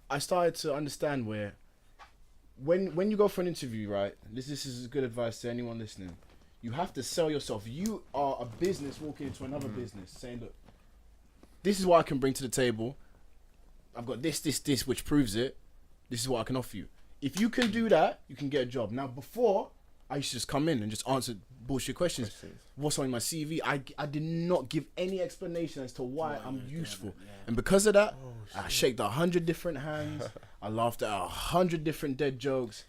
I started to understand where, when you go for an interview, right? This is good advice to anyone listening. You have to sell yourself. You are a business walking into another business, saying, look, this is what I can bring to the table. I've got this, which proves it. This is what I can offer you. If you can do that, you can get a job. Now, before, I used to just come in and just answer bullshit questions. What's on my CV? I did not give any explanation as to why I'm useful. And because of that, I shaked 100 different hands. I laughed at 100 different dead jokes.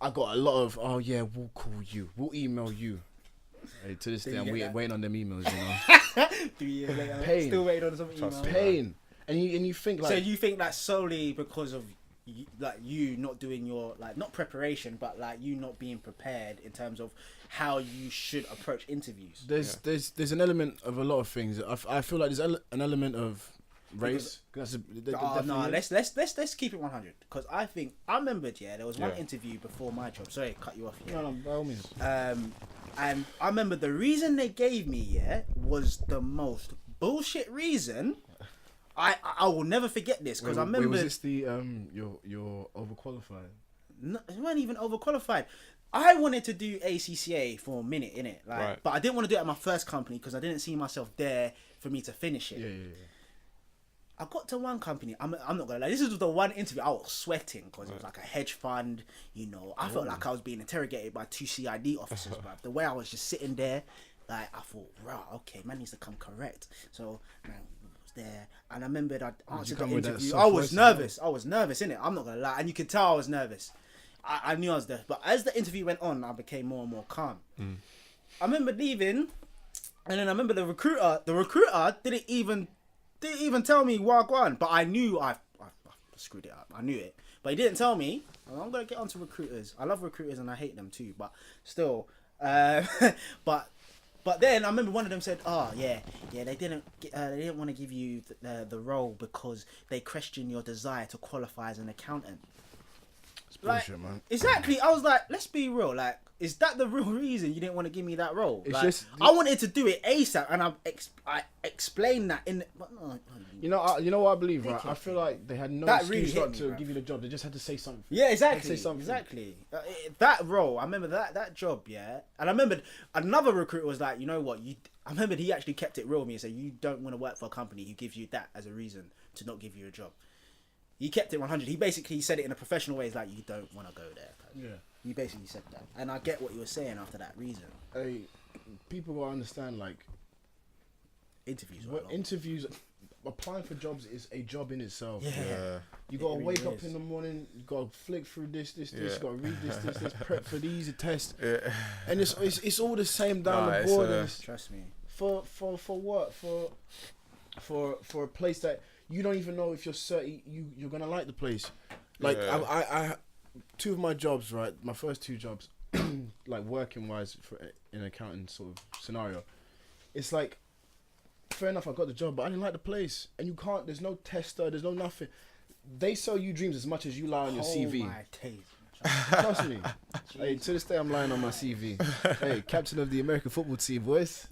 I got a lot of, oh yeah, we'll call you. We'll email you. Hey, to this day, I'm waiting on them emails, you know. 3 years later, Pain. still waiting on some emails. Pain. And you think like... So you think that solely because of you not doing your, like, not preparation, but like you not being prepared in terms of how you should approach interviews? There's an element of a lot of things. I feel like there's an element of race. No, let's keep it 100, because I remembered, there was one interview before my job. Sorry, cut you off. No, by all means. And I remember the reason they gave me was the most bullshit reason. I will never forget this, because I remember. Was this the you're overqualified? No, it wasn't even overqualified. I wanted to do ACCA for a minute, innit? Like, but I didn't want to do it at my first company because I didn't see myself there for me to finish it. Yeah. I got to one company. I'm not gonna lie. This is the one interview I was sweating because it was like a hedge fund. You know, I felt like I was being interrogated by 2 CID officers. But the way I was just sitting there, like, I thought, right, okay, man needs to come correct. So, man, was there, and I remembered I answered the interview. I was nervous. I was nervous, innit? I'm not gonna lie, and you could tell I was nervous. I knew I was there, but as the interview went on, I became more and more calm. I remember leaving, and then I remember the recruiter didn't even tell me wagwan, but I knew I screwed it up. I knew it, but he didn't tell me. I'm gonna get onto recruiters. I love recruiters and I hate them too, but still. But then I remember one of them said, they didn't want to give you the role because they question your desire to qualify as an accountant. It's bullshit, man. Exactly. I was like, let's be real. Like, is that the real reason you didn't want to give me that role? It's like, just I wanted to do it ASAP, and I explained that in. But no, you know what I believe, right? I feel like they had no excuse really not to give you the job. They just had to say something. Yeah, exactly. Say something. Exactly. That role, I remember that job. Yeah, and I remembered another recruiter was like, you know what? I remembered he actually kept it real with me and said, you don't want to work for a company who gives you that as a reason to not give you a job. He kept it 100. He basically said it in a professional way. He's like, you don't want to go there. Yeah. He basically said that. And I get what you were saying after that reason. Hey, people gotta understand, like, interviews, applying for jobs is a job in itself. Yeah. You gotta wake up in the morning, you gotta flick through this, you gotta read this, prep for these, test. Yeah. And it's all the same down the board. Trust me. For what? For a place that you don't even know if you're gonna like the place. Like, I 2 of my jobs, right? My first 2 jobs, like working wise in an accounting sort of scenario, it's like, fair enough, I got the job, but I didn't like the place. And you can't, there's no tester, there's no nothing. They sell you dreams as much as you lie on your CV. My taste. Trust me. Hey, to this day, I'm lying on my CV. Hey, captain of the American football team, boys.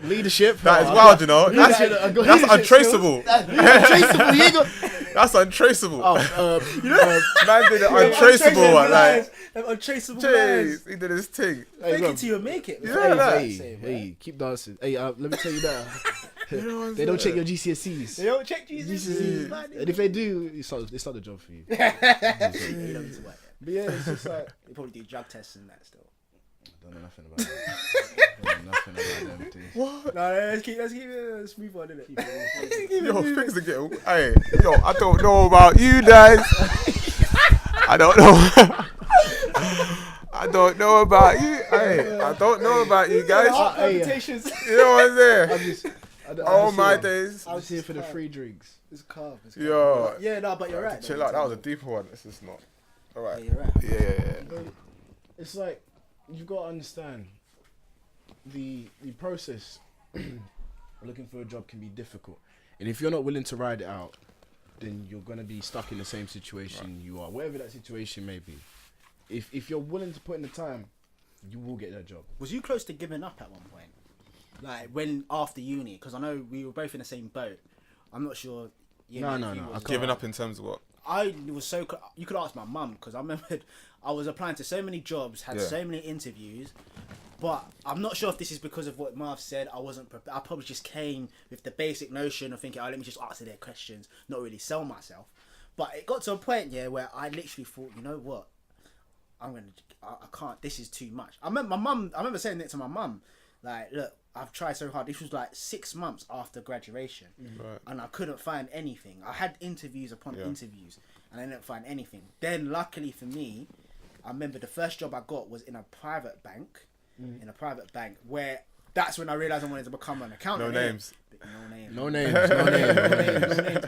Leadership. That is wild, you know. That's untraceable. That's untraceable. Man did an untraceable one. Like, untraceable lines. He did his thing. Fake it till you make it. Hey, keep dancing. Hey, let me tell you that. They don't check your GCSEs. They don't check GCSEs. And if they do, it's not the job for you. But yeah, it's just like, they probably do drug tests and that still. I don't know nothing about that. I don't know nothing about them things. What? No, let's keep it smooth on, innit? Yo, things are getting. Hey, yo, I don't know about you guys. I don't know. I don't know about you. Hey, I don't know about you guys. You know what I'm saying? My days. I was here for the free drinks. It's calm. Yo. Yeah, no, but you're right. Chill out. That was a deeper one. This is not. All right. Yeah, you're right. Yeah. It's like, you've got to understand the process of looking for a job can be difficult. And if you're not willing to ride it out, then you're going to be stuck in the same situation you are, whatever that situation may be. If you're willing to put in the time, you will get that job. Was you close to giving up at one point? like when after uni, because I know we were both in the same boat. I'm not sure. No. Giving up in terms of what? I was so. You could ask my mum, because I remembered I was applying to so many jobs, had so many interviews, but I'm not sure if this is because of what Marv said. I wasn't prepared. I probably just came with the basic notion of thinking, let me just answer their questions, not really sell myself. But it got to a point, where I literally thought, you know what, I can't. This is too much. I remember saying it to my mum, like, look, I've tried so hard. This was like 6 months after graduation, and I couldn't find anything. I had interviews upon interviews, and I didn't find anything. Then, luckily for me, I remember the first job I got was in a private bank. Where that's when I realised I wanted to become an accountant. No names.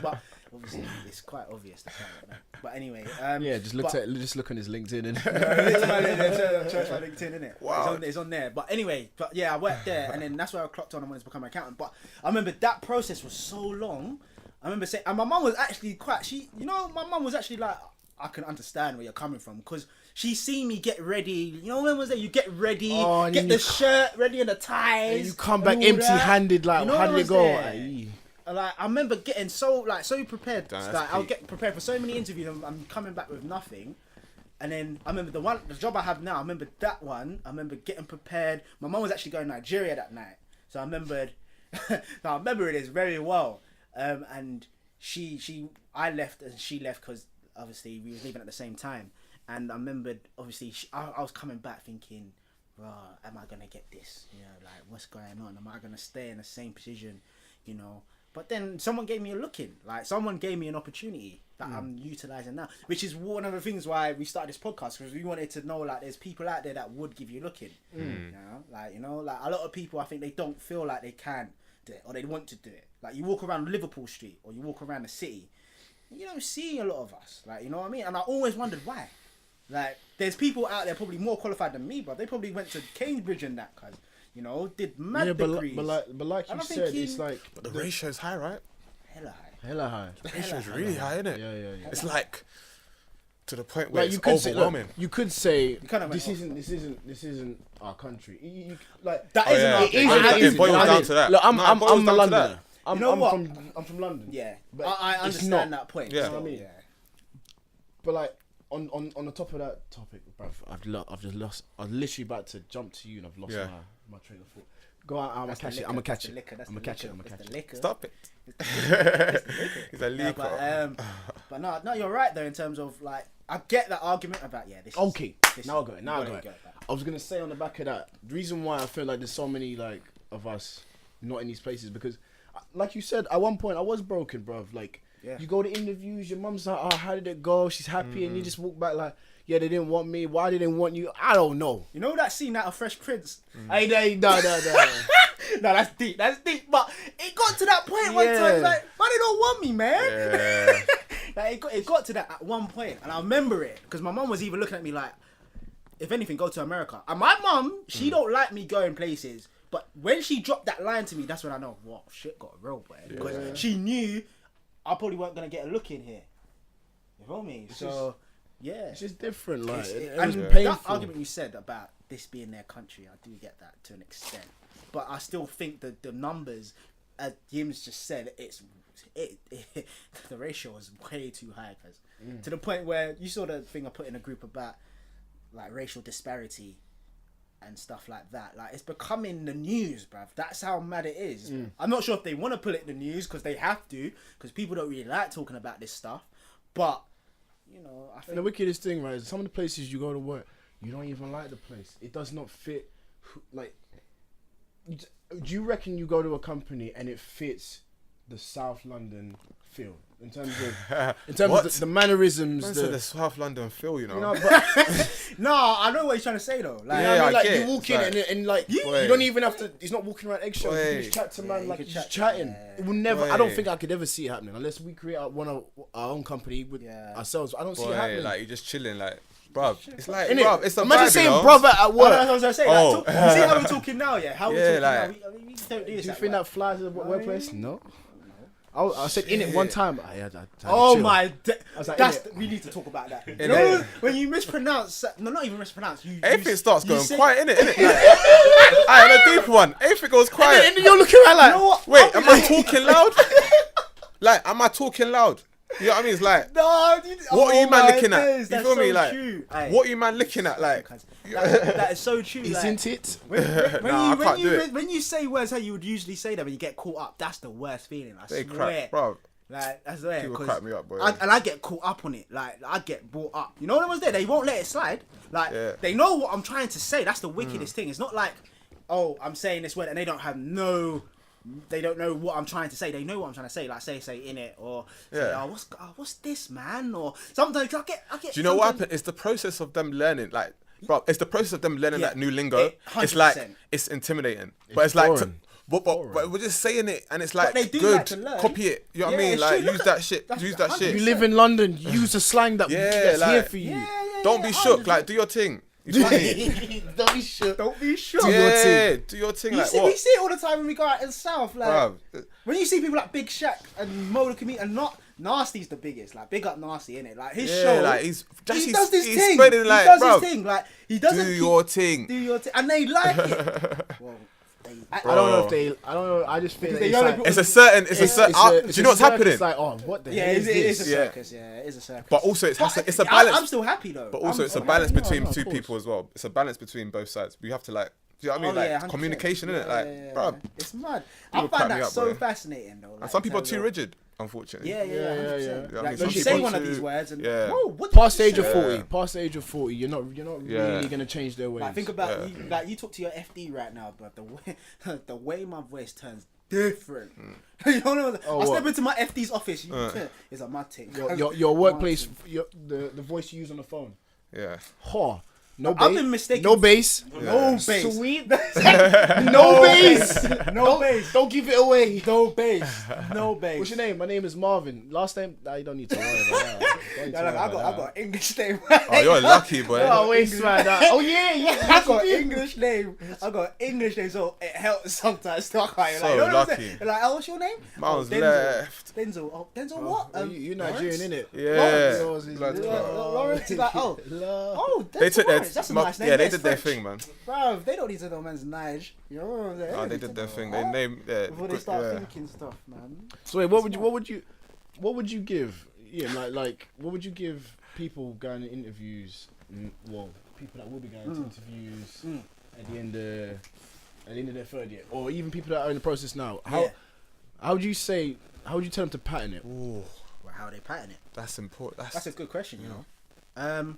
But obviously, it's quite obvious. But anyway, just look on his LinkedIn. Search my LinkedIn, innit? Wow. It's on there. But anyway, I worked there, and then that's where I clocked on and wanted to become an accountant. But I remember that process was so long. I remember saying, and my mum was actually my mum was actually like, I can understand where you're coming from, because she seen me get ready. When was that? You get ready, get the shirt ready and the ties. And you come back empty-handed, like, how did it go? Like, I remember getting so prepared. Like, I'll get prepared for so many interviews, and I'm coming back with nothing. And then I remember the job I have now. I remember that one. I remember getting prepared. My mum was actually going to Nigeria that night, so I remembered. I remember it very well. And I left and she left because obviously we was leaving at the same time. And I remembered, obviously, I was coming back thinking, am I gonna get this? Like, what's going on? Am I gonna stay in the same position? But then someone gave me a look in. Like, someone gave me an opportunity that I'm utilising now, which is one of the things why we started this podcast, because we wanted to know, like, there's people out there that would give you a look in. Like a lot of people, I think they don't feel like they can do it or they want to do it. Like, you walk around Liverpool Street or you walk around the city, you don't see a lot of us. Like, you know what I mean? And I always wondered why. Like, there's people out there probably more qualified than me, but they probably went to Cambridge and that, cause did mad degrees. But like you said, it's like, but the ratio's high, right? Hella high. The ratio's really high, isn't it? Yeah. It's like to the point where like, it's overwhelming. You could say this isn't our country. Like, that it boils down to that. Look, I'm a Londoner. You know what? I'm from London. Yeah, but I understand that point. Yeah. You know what I mean? But like, on the top of that topic, bruv, I've just lost. I was literally about to jump to you, and I've lost my train of thought. Go on, I'm gonna catch it. Stop it. It's a leaker. But no, you're right though, in terms of, like, I get that argument about Now I got it. I was gonna say on the back of that, the reason why I feel like there's so many like of us not in these places, because, like you said, at one point I was broken, bruv. Like, you go to interviews, your mum's like, how did it go? She's happy, and you just walk back like, they didn't want me. Why did they want you? I don't know. You know that scene out of Fresh Prince? No. No, that's deep. But it got to that point one time. Like, why they don't want me, man? Yeah. Like, it got to that at one point, and I remember it because my mum was even looking at me like, if anything, go to America. And my mum, she don't like me going places, but when she dropped that line to me, that's when I know, what shit got real, boy. Because she knew I probably weren't gonna get a look in here. You feel me? It's just different, like, it and was painful. That argument you said about this being their country, I do get that to an extent, but I still think that the numbers, as Jim's just said, the ratio is way too high, cause to the point where you saw the thing I put in a group about, like, racial disparity and stuff like that. Like, it's becoming the news, bruv. That's how mad it is. I'm not sure if they want to put it in the news because they have to, because people don't really like talking about this stuff, but I think... And the wickedest thing, right, is some of the places you go to work, you don't even like the place. It does not fit. Like, do you reckon you go to a company and it fits the South London feel in terms of the mannerisms? The South London feel, but no, I know what you're trying to say though. Like, you walk in and you don't even have to. He's not walking around eggshells. You can just chat to man like he's chatting. It will never. I don't think I could ever see it happening unless we create our own company with ourselves. I don't see it happening. Like, you're just chilling, like, bruv. It's like, bruv, it's a imagine vibe, saying brother at work. That's what I was gonna say. Like, you see how we're talking now, yeah? How we're talking now? We don't do this. Do you think that flies at the workplace? No. I said in it one time. I had Oh chill. my! I was like, That's innit? we need to talk about that. Innit? No, when you mispronounce, no, not even mispronounce. Everything starts you going say- quiet, innit? I had a deep one. Everything goes quiet. And then you're looking at like, You know what? Wait, am I talking loud? Like, am I talking loud? You know what I mean? It's like, No, what are you man looking at? Days, You that's feel me? so Like, true. Aye. what are you man looking at? Like, that is so true. Like, isn't it? when Nah, I can't do it. When you say words how you would usually say them when you get caught up, that's the worst feeling. I they swear. crap, bro. Like, that's the way. People crack me up, boy. And I get caught up on it. Like, I get brought up. You know what I was there? They won't let it slide. Like, Yeah. they know what I'm trying to say. That's the wickedest thing. It's not like, oh, I'm saying this word and they don't know what I'm trying to say. They know what I'm trying to say. Like, say in it, or say, Yeah. what's this, man? Or sometimes I get. Do you know what happened? It's the process of them learning, like, bro. It's the process of them learning Yeah. that new lingo. 100%. It's like it's intimidating, but it's like, foreign. but we're just saying it, and it's like they do good. like to learn. Copy it. You know what I Yeah, mean? it's Like true. use that shit. That's Use that shit. You live in London. Use the slang that's here like- for you. Yeah, Don't be shook. Like do your thing. You feel me? Don't be sure. Don't be sure. Yeah, do your thing. You Like see, what? we see it all the time when we go out in the south. Like, Bruv. when you see people like Big Shaq and Mo the Comedian, and not Nasty's the biggest. Like, big up Nasty, innit? Like, his Yeah, show. like he does this he's thing. spreading He like, does bruv, his thing. Like, he doesn't do keep- your thing. do your thing, and they like it. Well, I don't know if they. I don't know. I just feel Because that they it's only like, put- It's a certain. It's a certain. Do it's you a know what's circus, happening? It's like, oh, what the yeah, hell it is a this? circus. Yeah, it is a circus. But also it's a I- balance. I'm still happy though. But also, I'm it's a still balance happy. between no, of two course. people as well. It's a balance between both sides. We have to like, do you know what I mean? Oh, Like yeah, 100%. communication, innit? Like, Yeah. bro. It's mad. People I crack find me that up, so bro. fascinating though. Like, And some in people are terms too of- rigid, unfortunately. Yeah, 100%. Yeah, I mean, Like, some you say people one of too- these words, and yeah. whoa, what Past did age you of say? 40, past age of 40, you're not Yeah. really gonna change their ways. Like, think about Yeah. you. Like, you talk to your FD right now, but the way my voice turns different. You know what I mean? Oh, I step what? into my FD's office. It's a mad thing. your workplace, the voice you use on the phone. Yeah. Ha. No I've bass. been mistaken. No bass. No bass. Sweet. no No bass. No bass. Don't give it away. No bass. No bass. What's your name? My name is Marvin. Last time, you don't need to worry about that. Don't need to Yeah, look, worry I about got English name. Oh, you're lucky, boy. that. Oh, wait, man. Oh yeah. I got English name. I got English name, so it helps sometimes. So I can't, So like, you know what I'm lucky. saying? Like, oh, what's your name? Mine's Denzel. left. Denzel. Oh, Denzel what? You Nigerian, innit? Yeah. Lawrence. Blood clot. Lawrence is like, oh, Denzel They took their. Lawrence. That's a nice name. Yeah, they Yes, did their French. thing, man. Bruv, they don't need to know man's Nige. You know what I'm saying? Oh, they don't did need their to thing. know They that named. before they start thinking stuff, man. So wait, what would you give? Yeah, like what would you give people going to interviews? Well, people that will be going to interviews at the end of their third year, or even people that are in the process now. How would you tell them to pattern it? Ooh, Well, how they pattern it? that's important. That's a good question, you know.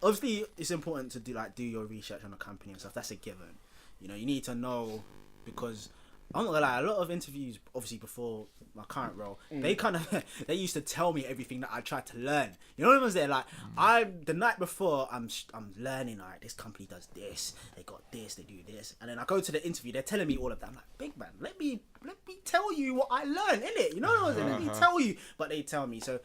Obviously, it's important to do your research on the company and stuff. That's a given. You know, you need to know, because I'm not gonna lie. A lot of interviews, obviously before my current role, they kind of they used to tell me everything that I tried to learn. You know what I'm saying? Like the night before, I'm learning. Alright, this company does this. They got this. They do this. And then I go to the interview. They're telling me all of that. I'm like, big man, let me tell you what I learned, innit? You know what I'm saying? Let me tell you. But they tell me so.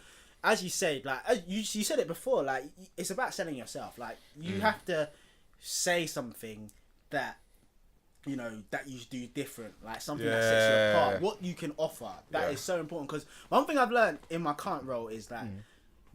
As you said, like you said it before, like it's about selling yourself. Like you have to say something that you know that you do different, like something that sets you apart. What you can offer that is so important. Because one thing I've learned in my current role is that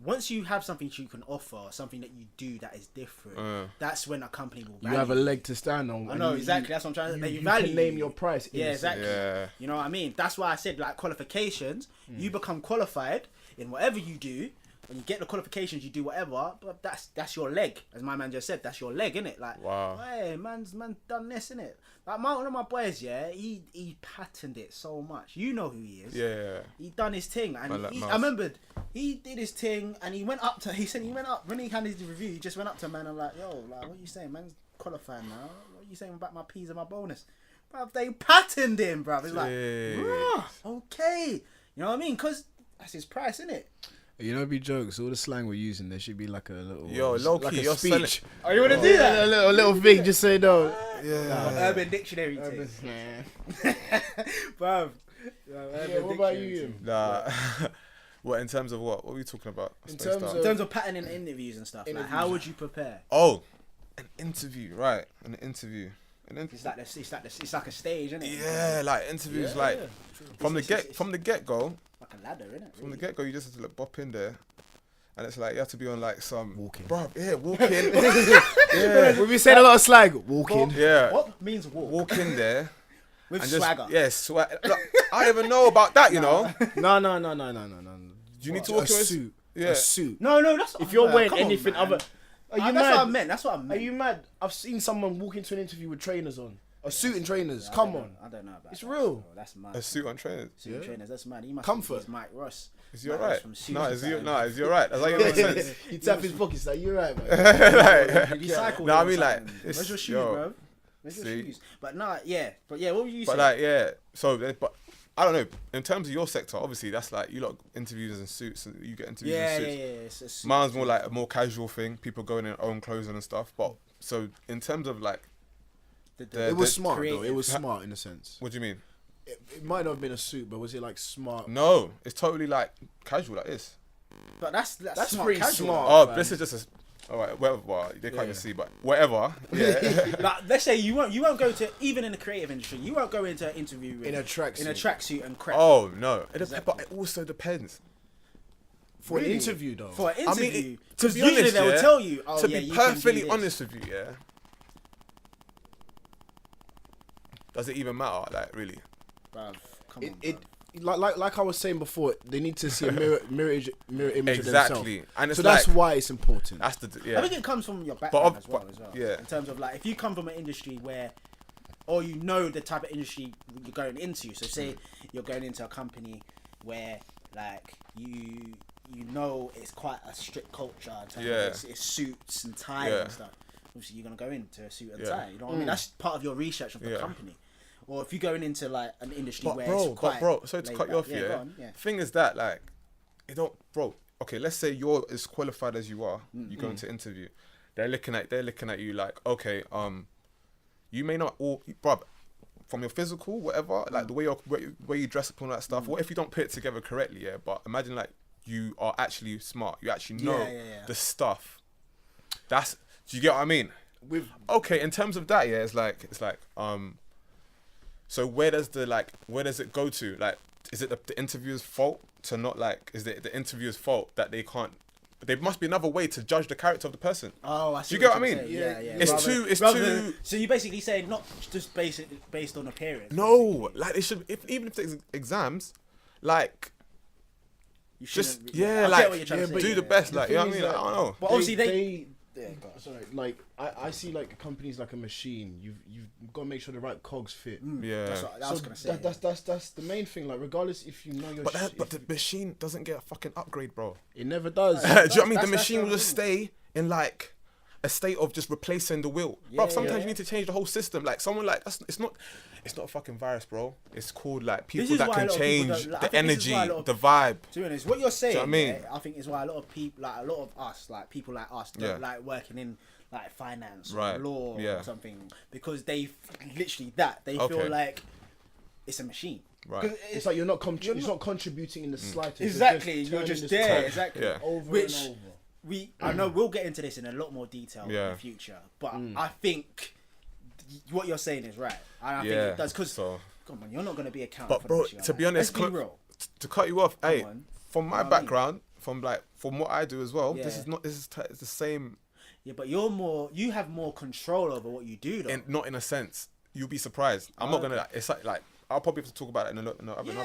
once you have something you can offer, something that you do that is different, that's when a company will value You have a leg to stand on. I know exactly. That's what I'm trying to say. You value can name you. your price. Yeah, exactly. Yeah. You know what I mean? That's why I said like qualifications. You become qualified in whatever you do. When you get the qualifications, you do whatever. But that's your leg, as my man just said. That's your leg, innit? Like, Wow. Hey, man's done this, innit? Like one of my boys, yeah, he patterned it so much. You know who he is. Yeah. He done his thing, and like I Mouse. remembered he did his thing, and he went up when he handed his review. He just went up to a man and like, yo, like, what you saying? Man's qualified now. What you saying about my P's and my bonus? Bruv, they patterned him, bruv. It's like, bruh, okay, you know what I mean? Cause that's his price, innit? You know, be jokes. All the slang we're using, there should be like a little. Yo, low like key, a you're speech. Oh, you wanna do that? A little thing. Just say no. Yeah. Urban Dictionary thing. Bruv. Yeah, what about you? Nah. What in terms of what? What are we talking about? In terms In terms of patterning interviews and stuff, like, how would you prepare? Oh, an interview, right? An interview. It's like a stage, isn't it? Yeah, like interviews, like from the get go. ladder, innit? From the get-go, you just have to like, bop in there. And it's like, you have to be on like some... Walking. Bruv, yeah, walking. Yeah. We've been saying a lot of slang. Walking. Yeah. What means walk? Walk in there. With and swagger. Swag. Look, I don't even know about that, you know. No. You need to walk a in suit. Yeah. A suit. No, that's If you're wearing come on, anything man. other... Are you That's mad? what I meant. That's what I meant. Are you mad? I've seen someone walk into an interview with trainers on. A suit and trainers. I Come don't on. know. I don't know about It's that. real. So that's mad. A suit on trainers. Suit and trainers. That's mad. He must Comfort. Be Mike Ross. Is he Mike alright? Ross from Suits No, and is he something. alright? That's like, it makes sense. He tap his pockets like, you're right, man. Did he cycle No, I or mean, like, something? it's- Where's your shoes, yo, bro? Where's your see? shoes? But what were you But saying? like, yeah. So, but I don't know. In terms of your sector, obviously, that's like you lot interviews in suits, and you get interviews in suits. It's a suit. Mine's more like a more casual thing. People going in their own clothes and stuff. But so in terms of like, It was smart, though. creative. It was smart in a sense. what do you mean? It might not have been a suit, but was it like smart? No, it's totally like casual like this. But that's smart pretty casual. smart. Oh, fam. this is just a. All right, well, they can't Yeah. even see, but whatever. Yeah. Like, let's say you won't go to, even in the creative industry, you won't go into an interview with, In a tracksuit. in a tracksuit and crap. Oh no, Exactly. but it also depends. For Really? an interview, though. For an I mean, interview, to because be usually honest, they will yeah, tell you, oh to yeah, be you can do perfectly this. honest with you, yeah. Does it even matter? Like really? Bruv, come on, it bruv. like I was saying before, they need to see a mirror image of themselves. Exactly, and it's So that's like, why it's important. that's the I yeah. think it comes from your background But- as well. yeah. In terms of like, if you come from an industry where, or you know the type of industry you're going into. So say you're going into a company where like you know it's quite a strict culture. In terms Yeah. of it's suits and ties Yeah. and stuff. Obviously, you're gonna go into a suit and Yeah. tie. You know what I mean? That's part of your research of the Yeah. company. Or if you're going into like an industry But where bro, it's quite sorry to laid cut you back. off, Go yeah. on, yeah. Thing is that like, it don't, bro. Okay, let's say you're as qualified as you are. You go into interview, they're looking at you like, okay, you may not all, bro, from your physical, whatever, like the way you dress up and all that stuff. What if you don't put it together correctly? Yeah, but imagine like you are actually smart. You actually know Yeah. the stuff. Do you get what I mean? Okay, in terms of that, yeah, it's like so where does it go to? Like, is it the interviewer's fault to not like? Is it the interviewer's fault that they can't? There must be another way to judge the character of the person. Oh, I see. Do you get what I you're mean? saying. Yeah. It's Rather too. than- So you're basically saying not just based on appearance. No, like it should. Even if the exams, like You just shouldn't- yeah, I like get what you're trying to say, do yeah. the best. The Like you know what I thing mean? is Like, I don't know. But obviously Sorry, like I see like companies like a machine. You've got to make sure the right cogs fit. Yeah. That's what I was gonna say. That's the main thing. Like regardless if you know your But the machine doesn't get a fucking upgrade, bro. it never does. Do you know what I mean? The That's machine will what I just stay in like a state of just replacing the wheel. Yeah, Bro, sometimes yeah. you need to change the whole system. Like someone like it's not a fucking virus, bro. It's called like people is that why a can lot of people change don't- like, I the think this is energy, why a lot of- the vibe. To be honest, what you're saying, what I mean? yeah, I think is why a lot of people, like a lot of us, like people like us, don't Yeah. like working in like finance or Right, law yeah. or something because they literally they Okay. feel like it's a machine. Right. 'Cause It's like you're not contributing in the slightest. You're Exactly, you're turning just this there. tap Exactly. Yeah. over Which and over. I know we'll get into this in a lot more detail in Yeah. the future, but I think what you're saying is right. And I think Yeah. it does because So, come on, you're not going to be accountable. but for bro, this, you to know, be honest, let's be real. to cut you off, hey, on. from my You know what I mean? background, from what I do as well, this Yeah. is not it's the same. Yeah, but you have more control over what you do, though. Not in a sense. You'll be surprised. I'm not gonna. It's like I'll probably have to talk about it in another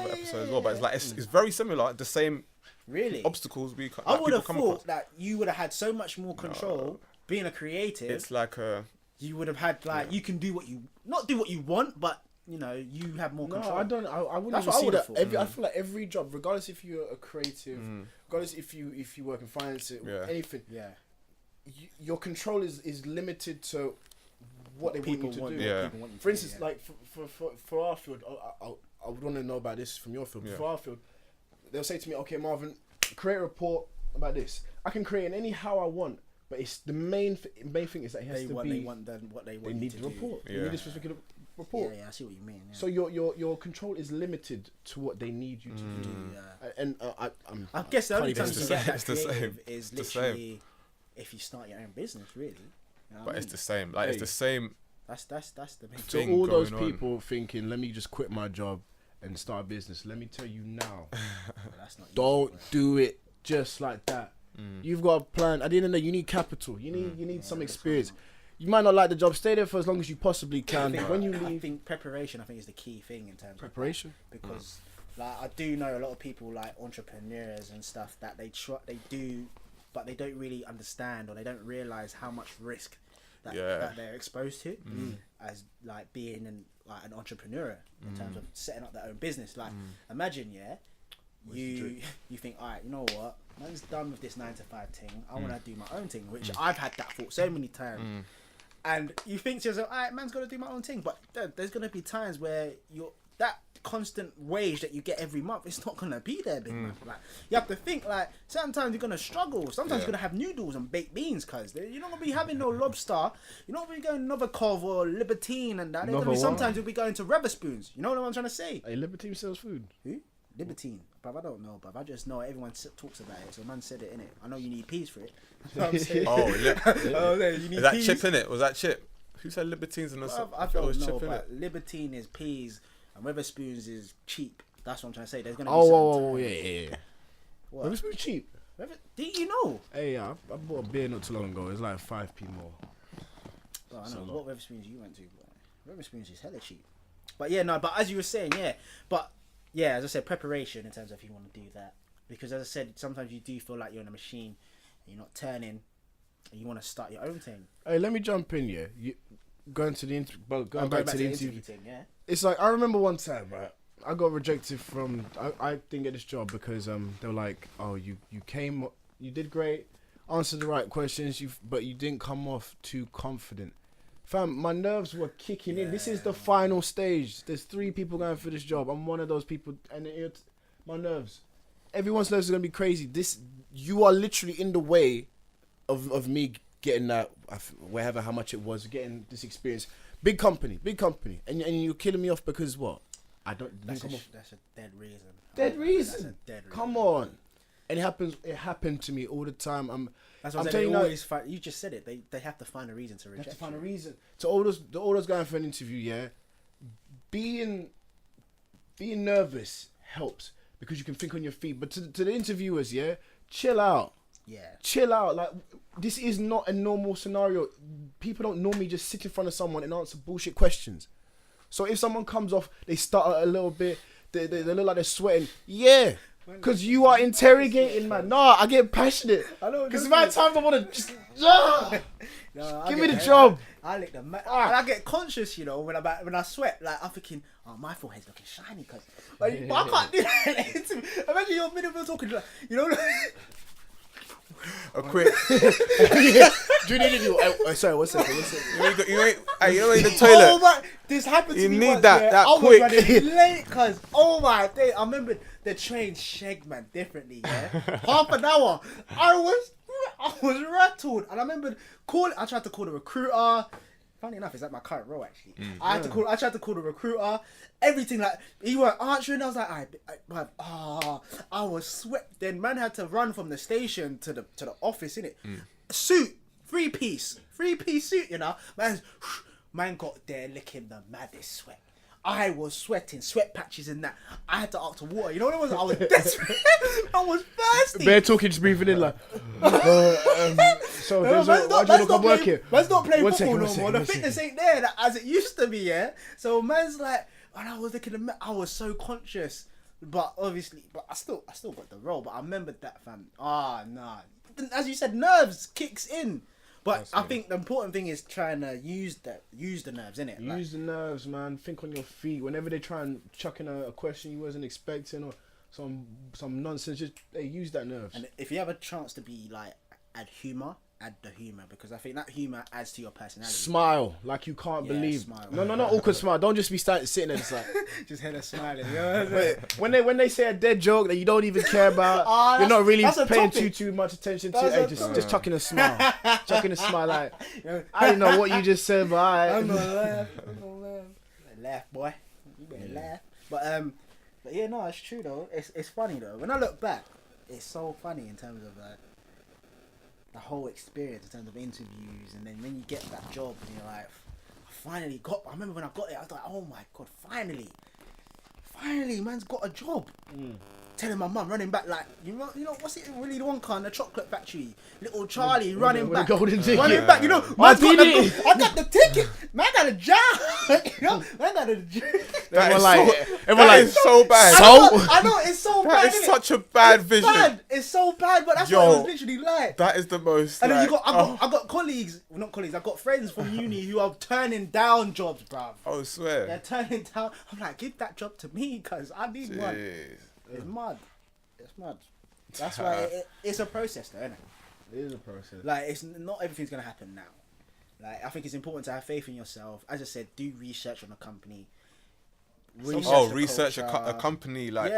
episode as well. But it's like it's very similar. The same Really, obstacles we. I like, would people have come thought across. that you would have had so much more control being a creative. It's like a. You would have had like you can do what you not do what you want, but you know you have more No, control. I don't. I wouldn't That's even what I see would've that. thought. I feel like every job, regardless if you're a creative, regardless if you work in finance, Yeah. anything, Yeah, your control is limited to what they people want you to want. do. Yeah. People want you to For do, instance, yeah. like for our field, I would want to know about this from your field. Yeah. For our field, they'll say to me, "Okay, Marvin, create a report about this. I can create it any how I want, but it's the main thing is that it has they to want be. what they want. They you need to the do. report. They Yeah. need a specific report. Yeah, I see what you mean. Yeah. So your control is limited to what they need you to do. yeah. And I guess the only can't time even you say- get that it's the creative same. is It's the same. literally if you start your own business, really. You know what But I it's mean? the same. Like it's Hey. the same. That's the main to thing all those going on. people thinking, let me just quit my job and start a business, let me tell you now, That's not easy, don't bro. do it just like that. You've got a plan. At the end of the day, you need capital. You need some experience. You might not like the job. Stay there for as long as you possibly can. But when you I leave, think preparation, I think, is the key thing in terms preparation. of because, like, I do know a lot of people like entrepreneurs and stuff that they do, but they don't really understand or they don't realize how much risk that they're exposed to as like being an entrepreneur in terms of setting up their own business. Like, imagine, you think, all right, you know what, man's done with this 9 to 5 thing. I want to do my own thing, which I've had that thought so many times. And you think to yourself, all right, man's got to do my own thing. But there's going to be times where that constant wage that you get every month, it's not going to be there, big man. Like, you have to think, like, sometimes you're going to struggle. Sometimes you're going to have noodles and baked beans, cuz. You're not going to be having no lobster. You're not going to be going Novikov or Libertine and that. Sometimes you'll be going to Reverspoons. You know what I'm trying to say? Hey, Libertine sells food. Who? Libertine. Bruv, I don't know, bruv. I just know everyone talks about it. So man said it, innit? I know you need peas for it. You know what I'm saying? You need Is that peas. chip in it? Was that chip? Who said Libertines in the Bruv, I don't know, but Libertine is peas and Weatherspoons is cheap. That's what I'm trying to say. There's gonna be yeah. What? Weatherspoon's cheap. Did you know? Hey, I bought a beer not too long ago. It's like 5p more. Well, I know what Weatherspoons you went to. But Weatherspoons is hella cheap. But yeah, no. But as you were saying, as I said, preparation in terms of if you want to do that, because as I said, sometimes you do feel like you're in a machine, and you're not turning, and you want to start your own thing. Hey, let me jump in. Yeah, going back to the interview thing. Yeah. It's like, I remember one time, right? I got rejected from. I didn't get this job because they were like, oh, you did great, answered the right questions, but you didn't come off too confident. Fam, my nerves were kicking in. This is the final stage. There's 3 people going for this job. I'm one of those people, and my nerves. Everyone's nerves are gonna be crazy. You are literally in the way of me getting that, wherever, how much it was, getting this experience. Big company, and you're killing me off because what? That's a dead reason. Dead reason. That's a dead reason. Come on. And it happened to me all the time. That's what I'm telling you. You just said it. They have to find a reason to reject. They have to find a reason. So all those going for an interview, yeah. Being nervous helps because you can think on your feet. But to the interviewers, yeah, chill out. Yeah. Chill out. Like, this is not a normal scenario. People don't normally just sit in front of someone and answer bullshit questions. So if someone comes off, they stutter a little bit. They look like they're sweating. Yeah. Because you are interrogating, man. Nah, I get passionate. I know. Because my times I want to just... give me the job. I lick the... I get conscious, you know, when I sweat. Like, I'm thinking, oh, my forehead's looking shiny. Cause, but I can't do that. Imagine you're middle talking, like, you know... A quick. Jodie, sorry, what's it? You ain't in the toilet. Oh my! This happened to me. You need once, that I quick. was running late, cause oh my day! I remember the train shagged man differently. Yeah, half an hour. I was rattled, and I remember I tried to call the recruiter. Funny enough, it's at my current role actually. I tried to call the recruiter. Everything, like, he weren't answering. I was like, I was sweat. Then man had to run from the station to the office, innit? Suit, 3-piece suit, you know. Man got there licking the maddest sweat. I was sweating, sweat patches and that. I had to ask for water. You know what it was? I was desperate. I was thirsty. Bare talking, just breathing in like. So why do you want to come work here? Man's not playing football no more. The fitness ain't there as it used to be. Yeah. So man's like, and I was looking at, I was so conscious, but obviously, I still got the role. But I remembered that, fam. Nah. As you said, nerves kicks in. But I think the important thing is trying to use the nerves, innit? Use the nerves, man. Think on your feet. Whenever they try and chuck in a question you wasn't expecting or some nonsense, just use that nerves. And if you have a chance to be like, add the humour, because I think that humour adds to your personality. Smile like you can't believe. Smile. No, not awkward smile. Don't just be sitting there just like just head of smiling. You know what I'm saying? when they say a dead joke that you don't even care about, you're not really paying too much attention to. Hey, just chucking a smile, like I didn't know what you just said, but I'm gonna laugh. Laugh, boy. You better laugh. But yeah, no, it's true though. It's funny though. When I look back, it's so funny in terms of the whole experience in terms of interviews, and then when you get that job and you're like, I remember when I got it, I was like, oh my god, finally finally, man's got a job. Telling my mum, running back like, you know, what's it, Willy Wonka and the chocolate factory? Little Charlie running back. Golden ticket. Running back, you know, I got the ticket. Man got a job. You know, man got a job. That is so bad. I know, it's so bad. That is such a bad vision. It's so bad, but that's what it was literally like. That is the most. And then I got colleagues, well, not colleagues, I got friends from uni who are turning down jobs, bruv. Oh, swear. They're turning down. I'm like, give that job to me, cause I need one. It's mad. It's mad. That's why it's a process, though, isn't it? It is a process. Like, it's not everything's gonna happen now. Like, I think it's important to have faith in yourself. As I said, do research on a company. Research a company, like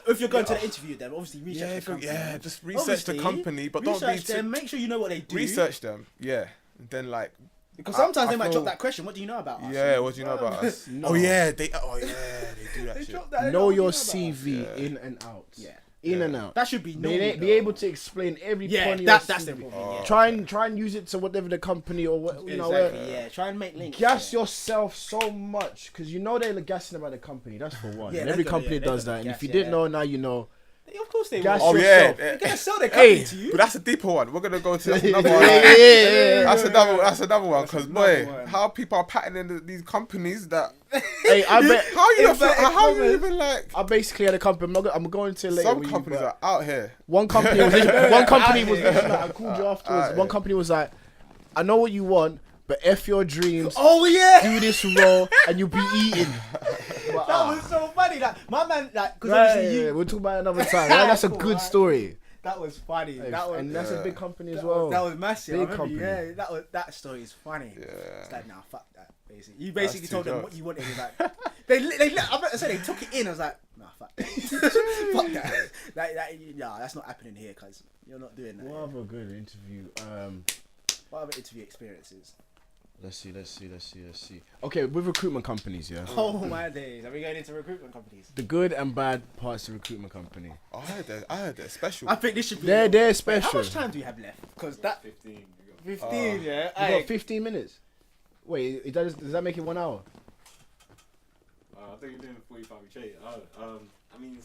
if you're going to the interview, then obviously research the company. Yeah, just research the company, but don't be them. Make sure you know what they do. Research them, yeah. And then like. Because sometimes they might drop that question. What do you know about us? Yeah, what do you know about us? No. Oh yeah, they do that shit. Know your CV in and out. Yeah. In and out. That should be normal. Be able to explain every point of that's your CV. the important. Yeah. Try and use it to whatever the company or what you know. Yeah. Try and make links. Gas yourself so much because you know they're gassing about the company. That's for one. Yeah, every company does that. And if you didn't know, now you know. Of course they gas will. yourself. They're gonna sell their company to you. But that's a deeper one. We're gonna go to another one. That's another one. Because boy, how people are patenting these companies that. Hey, I bet. How you even like? I basically had a company. I'm going to later. Some companies are out here. One company was. I called you afterwards. One company was like, I know what you want, but F your dreams. Oh yeah. Do this raw, and you'll be eating. That was so funny. Like my man, like, because obviously we'll talk about it another time. Right? That's a good story. That was funny. And that's a big company as well. That was massive. Big company. Yeah, that story is funny. Yeah. It's like, nah, fuck that. Basically, you basically told them what you wanted. Like, I said they took it in. I was like, nah, fuck that. Fuck that. Nah, that's not happening here, cause you're not doing that. What other good interview? What other interview experiences? Let's see. Okay, with recruitment companies, yeah. Oh my days, are we going into recruitment companies? The good and bad parts of recruitment company. I heard that special. I think this should be. They're special. How much time do we have left? Because that 15. 15, yeah. We got 15 minutes. Wait, does that make it 1 hour? I think you're doing 45 straight. I mean,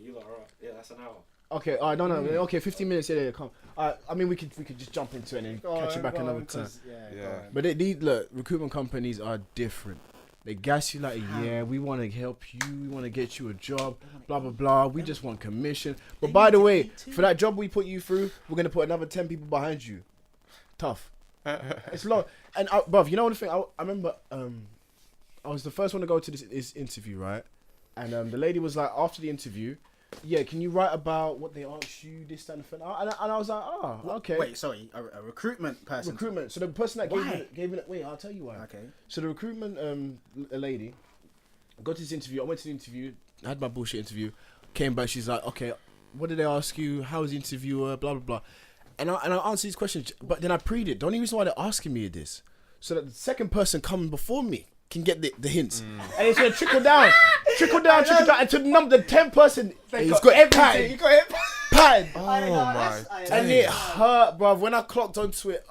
you lot are right. Yeah, that's an hour. Okay, no, okay, 15 minutes. Yeah, come. I mean, we could just jump into it and catch you back another time. Yeah. But look, recruitment companies are different. They gas you like, yeah, we want to help you, we want to get you a job, blah blah blah. We just want commission. But by the way, for that job we put you through, we're gonna put another 10 people behind you. Tough. It's long. And bruv, you know one thing? I remember, I was the first one to go to this interview, right? And the lady was like, after the interview, yeah, can you write about what they asked you, this, that, and the thing? And I was like, oh, okay. Wait, sorry, a recruitment person. Recruitment. So the person that gave it, wait, I'll tell you why. Okay. So the recruitment a lady, I got to this interview. I went to the interview, had my bullshit interview, came back. She's like, okay, what did they ask you? How was the interviewer? Blah blah blah. And I answered these questions, but then I preyed it. The only reason why they're asking me this, so that the second person coming before me can get the hints, and it's gonna trickle down, and to the 10th person, he's got everything. He got it pattern. Oh my! And it hurt, bruv. When I clocked onto it,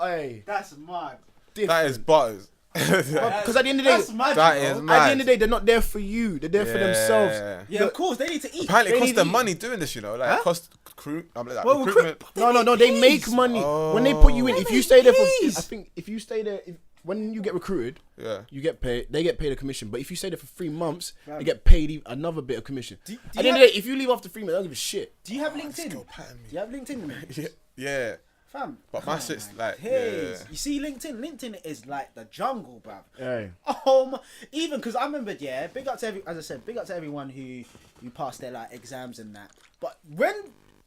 that's mad. That is butters. Because at the end of the day, that's mad, that is at mad. the end of the day, they're not there for you. They're there for themselves. Yeah, of course, they need to eat. Apparently, it costs them money doing this. You know, like it costs recruitment. No, they make money when they put you in. If you stay there if you stay there. When you get recruited, you get paid. They get paid a commission. But if you stay there for 3 months, they get paid another bit of commission. At the end of the day, if you leave after 3 months, I don't give a shit. Do you have LinkedIn? Do you have LinkedIn? Yeah. Fam. But my shit's like, you see LinkedIn? LinkedIn is like the jungle, bruv. Hey. Even because I remember, big up to big up to everyone who passed their like exams and that. But when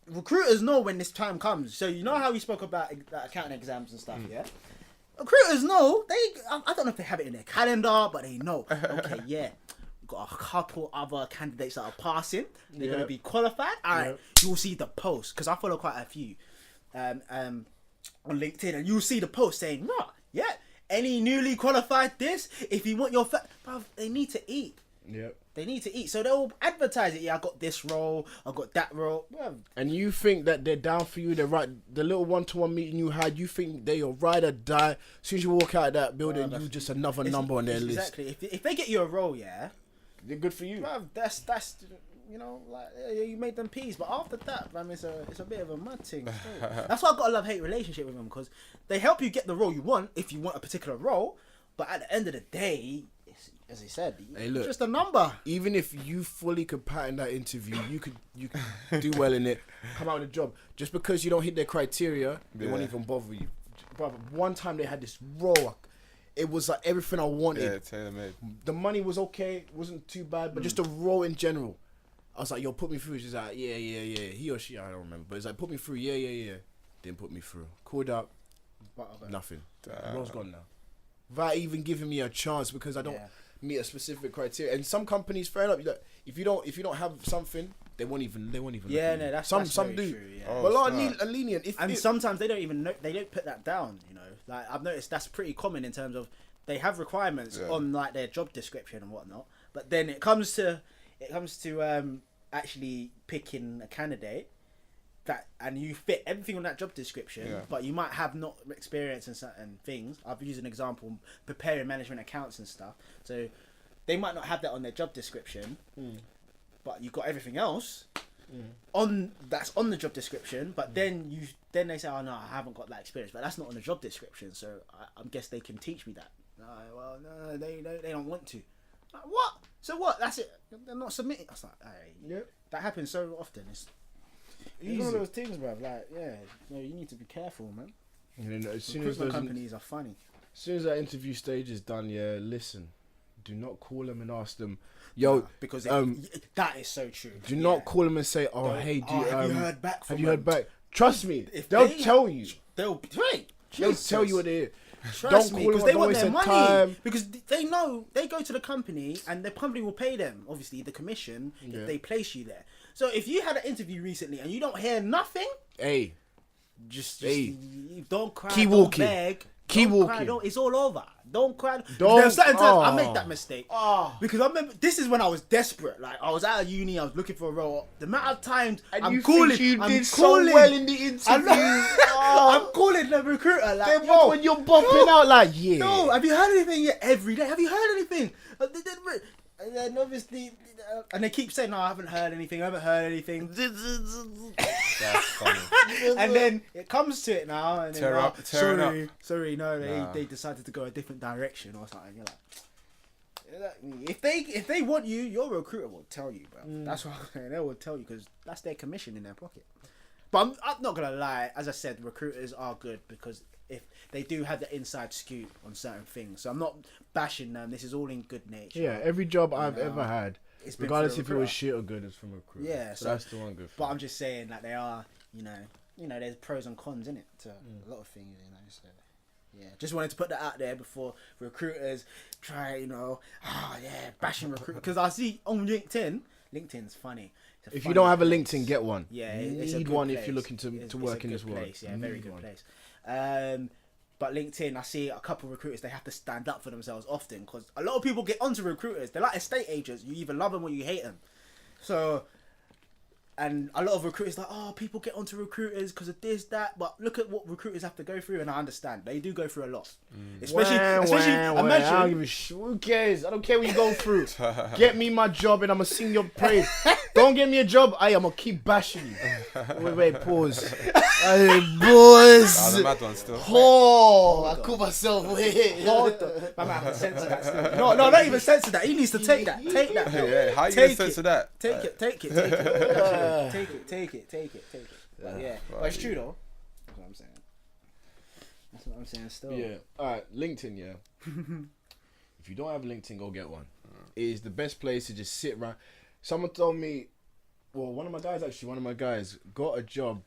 recruiters know when this time comes, so you know how we spoke about accounting exams and stuff, yeah? Recruiters know, I don't know if they have it in their calendar, but they know. Okay, yeah. We've got a couple other candidates that are passing. They're going to be qualified. All right, you'll see the post, because I follow quite a few on LinkedIn, and you'll see the post saying, any newly qualified this, if you want your... Bruv, they need to eat. Yep. They need to eat. So they'll advertise it. Yeah, I got this role. I got that role. Bruv. And you think that they're down for you. They're right. The little one-to-one meeting you had, you think they are ride or die. As soon as you walk out of that building, you just another number on their list. Exactly. If they get you a role, They're good for you. Bruv, that's you know, like you made them peas, but after that, man, it's a bit of a mad thing. Still. That's why I got a love-hate relationship with them, because they help you get the role you want if you want a particular role, but at the end of the day, it's, as he said, it's just a number. Even if you fully could pattern that interview, you could do well in it, come out with a job. Just because you don't hit their criteria, they won't even bother you. Brother, one time they had this role. It was like everything I wanted. Yeah, tailor-made. The money was okay, it wasn't too bad, but just the role in general. I was like, yo, put me through. She's like, yeah. He or she, I don't remember. But it's like, put me through. Yeah. Didn't put me through. Called up. Nothing. The role's gone now. Without even giving me a chance, because I don't meet a specific criteria. And some companies, fair enough, if you don't have something, they won't even yeah, look no, that's some do. True, yeah. But a lot are lenient. Sometimes they don't even know, they don't put that down, you know. Like I've noticed that's pretty common in terms of they have requirements on like their job description and whatnot, but then it comes to actually picking a candidate that, and you fit everything on that job description, but you might have not experience in certain things. I've used an example, preparing management accounts and stuff. So they might not have that on their job description, but you've got everything else on the job description. But then they say, oh no, I haven't got that experience, but that's not on the job description. So I guess they can teach me that. Well, no, they don't want to. Like, what? So what? That's it. They're not submitting. I was like, hey, that happens so often. It's one of those things, bruv. Like, you need to be careful, man. And then as soon as companies are funny. As soon as that interview stage is done, listen. Do not call them and ask them, yo, because that is so true. Do not call them and say, oh, hey, have you heard back from them? Have you heard back? Trust me, they'll tell you. They'll tell you what it is. Trust me, because they want their money. Because they know they go to the company and the company will pay them, obviously, the commission if they place you there. So if you had an interview recently and you don't hear nothing, just don't cry, don't beg. Keep walking. Cry, it's all over. Don't cry. There's certain times I make that mistake. Because I remember, this is when I was desperate. Like, I was out of uni, I was looking for a role. The amount of times I'm calling. You did so well in the interview. I'm calling the recruiter. Like, then when you're bumping out, like, no, have you heard anything yet? Every day. Have you heard anything? And then obviously, and they keep saying, no, I haven't heard anything. That's funny. And then it comes to it now, and then sorry, no, they decided to go a different direction or something. You're like, if they want you, your recruiter will tell you, bro. That's what I'm saying. They will tell you because that's their commission in their pocket. But I'm not gonna lie. As I said, recruiters are good because if they do have the inside scoop on certain things. So I'm not bashing them. This is all in good nature. Yeah, every job I've ever had, regardless if it was shit or good, is from a recruiter. Yeah, so that's the one good. But I'm just saying that they are, you know, there's pros and cons in it to a lot of things, you know. So yeah, just wanted to put that out there before recruiters try, bashing recruiters. Because I see on LinkedIn's funny. If you don't have a LinkedIn, get one. Yeah, you need one if you're looking to work in this world. Yeah, very good place. But LinkedIn, I see a couple of recruiters, they have to stand up for themselves often because a lot of people get onto recruiters. They're like estate agents. You either love them or you hate them. So, and a lot of recruiters like, oh, people get onto recruiters because of this, that. But look at what recruiters have to go through, and I understand. They do go through a lot. Especially, imagine. I don't give a shit. Who cares? I don't care what you go through. Get me my job and I'm going to sing your praise. Don't get me a job, I'm going to keep bashing you. Wait, pause. Hey, boys. That was a mad one still. Oh, I call myself. Wait. I might have to censor that still. No, not even censor that. He needs to take that. Take that. Yeah, how you going to censor that? Take it. Take it. But yeah, but it's true though. That's what I'm saying. That's what I'm saying still. Yeah. Alright, LinkedIn, yeah. If you don't have LinkedIn, go get one. It is the best place to just sit around. Someone told me, well, one of my guys got a job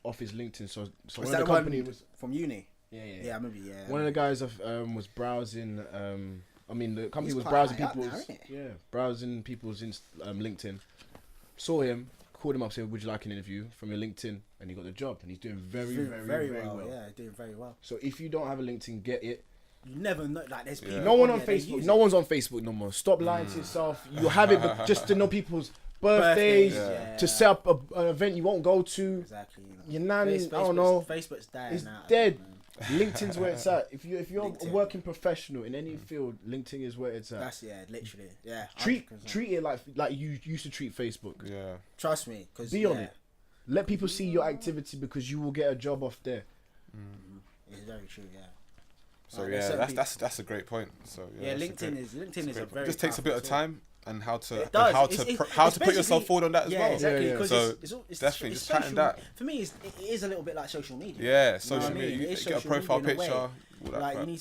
off his LinkedIn. So was that the company was from uni? Yeah. Yeah, I remember. Yeah. One of the guys was browsing. The company was browsing people's LinkedIn. Saw him, called him up, said, "Would you like an interview from your LinkedIn?" And he got the job, and he's doing very well. Yeah, doing very well. So if you don't have a LinkedIn, get it. You never know, like there's people. No one on Facebook. No one's on Facebook no more. Stop lying to yourself. You have it, but just to know people's birthdays, to set up an event you won't go to. Exactly. Your nanny, I don't know. Facebook's dying it's out. dead. LinkedIn's where it's at. If you're LinkedIn. a working professional in any field, LinkedIn is where it's at. That's literally, yeah. treat 100%. it like you used to treat Facebook. Yeah. Trust me, because Be on it. Let people see your activity because you will get a job off there. It's very true, yeah. So Like, yeah, there's that's a great point. So Yeah, that's a LinkedIn great- is a it's a great point. very. It just takes a bit of powerful tool. time and how to It does. how It's- to it's- how it's to put yourself basically- forward on that as Yeah, well. exactly. Yeah, yeah. Because So it's definitely it's just pattern social. that. For me, it is a little bit like social media. Yeah, You know social what I mean? media. It You is get a social profile media in a way. picture. All that Like crap. you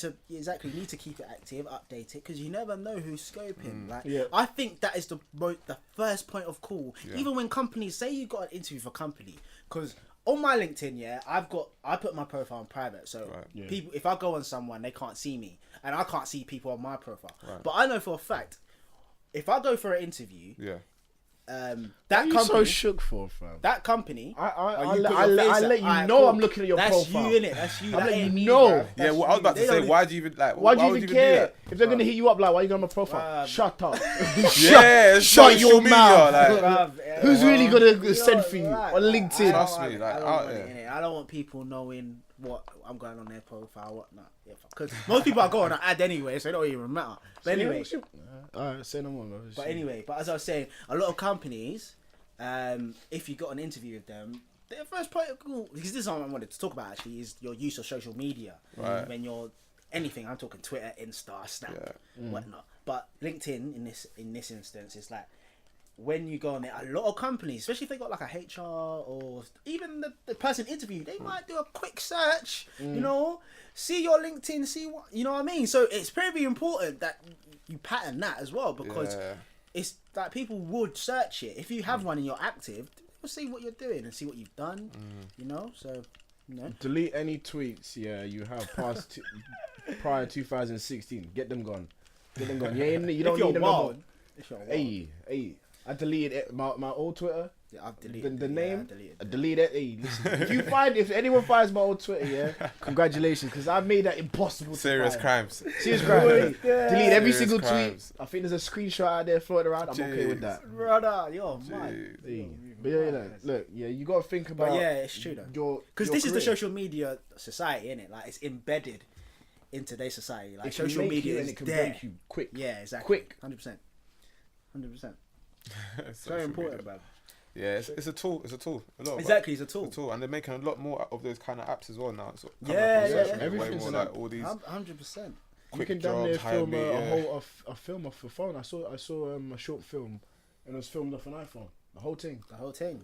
need to keep it active, update it, because you never know who's scoping. Like Yeah. I think that is the first point of call. Yeah. Even when companies say you got an interview for a company, because on my LinkedIn, I put my profile on private, so Right. Yeah. people, if I go on someone, they can't see me, and I can't see people on my profile. Right. But I know for a fact, if I go for an interview, Yeah. What that are you company, so shook for, fam? that company, I'll you let put your face up. let you Alright, know cool. I'm looking at your That's profile. you, innit? That's you. I'll That let you ain't me, know. bruv. Yeah, That's well, I was you. about They to say, don't why do you even like? Why do you would even do care? that? If they're gonna hit you up, like, why you got my profile? Shut up. Yeah, it's shut social your media, mouth. like, Bruv, yeah. Who's really gonna You send know, for you like, on like, LinkedIn? I Trust don't me, want- like, I don't out want it, there. innit? I don't want people knowing what I'm going on their profile, whatnot. Because most people are going on ad anyway, so it don't even matter. But anyway, Alright, say no more. Bro. but anyway, but as I was saying, a lot of companies, if you got an interview with them, their first point of call, because this is something I wanted to talk about actually, is your use of social media. Right. When you're anything, I'm talking Twitter, Insta, Snap, whatnot. But LinkedIn in this instance is like, when you go on there, a lot of companies, especially if they got like a HR or even the person interviewed, they might do a quick search, you know, see your LinkedIn, see what, you know what I mean? So it's pretty important that you pattern that as well, because Yeah. it's like people would search it. If you have one and you're active, they'll see what you're doing and see what you've done, you know? So, you know. Delete any tweets. Yeah, you have past prior 2016. Get them gone. Get them gone. You don't If need you're them no more. wild, if you're wild. Hey, I deleted my old Twitter. Yeah, I've deleted The it. name, Yeah, I deleted it. Hey, listen, if anyone finds my old Twitter, yeah, congratulations, because I made that impossible. Serious to find. crimes. Serious crimes. Yeah. Delete every Serious single crimes. tweet. I think there's a screenshot out there floating around. I'm okay with Jeez. that. Brother, you're mad. Jeez. Hey, but yeah, look, yeah, you gotta think about. But yeah, it's true though. Your Because your this is the career. social media society, innit? Like, it's embedded in today's society. Like, It can social make media you and is it can there. break you quick. Yeah, exactly. Quick. 100%. 100%. It's Social very important, media. bro. Yeah, it's a tool. It's a tool. A lot of Exactly, it's a It's tool. a tool, and they're making a lot more of those kind of apps as well now. So Yeah, yeah, yeah. Everything's way an more app. like all these 100%. You quick can down there jobs, hire film me, a yeah. whole a film off your phone. I saw a short film, and it was filmed off an iPhone. The whole thing. The whole thing.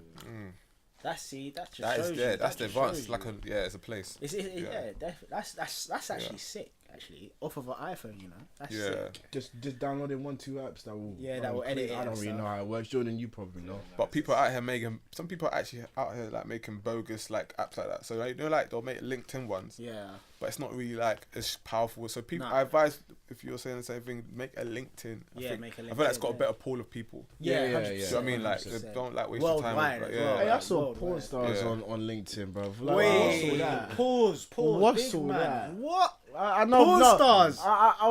That just That shows is you. yeah, that's that the just advance. shows Like you. it's a place. Yeah, that's actually Yeah. sick. Actually, off of an iPhone, you know. That's Yeah. sick. Just downloading 1-2 apps that will. Yeah, that will edit it I and don't really stuff. know how it works. Jordan, you probably know. But people out here making some people are actually out here like making bogus like apps like that. So like, you know, like they'll make LinkedIn ones, Yeah. but it's not really like as powerful. So people, Nah. I advise if you're saying the same thing, make a LinkedIn. Yeah, make a I feel like it's LinkedIn, got a yeah. better pool of people. Yeah, Yeah, 100%. You know what I mean? Like, 100%. don't like waste your time. Worldwide With, as like, well. yeah. Hey, I Like, saw worldwide. porn stars Yeah. on LinkedIn, bro. Like, Wait, that. pause. What's big all man. that? What? I know. Porn no, stars.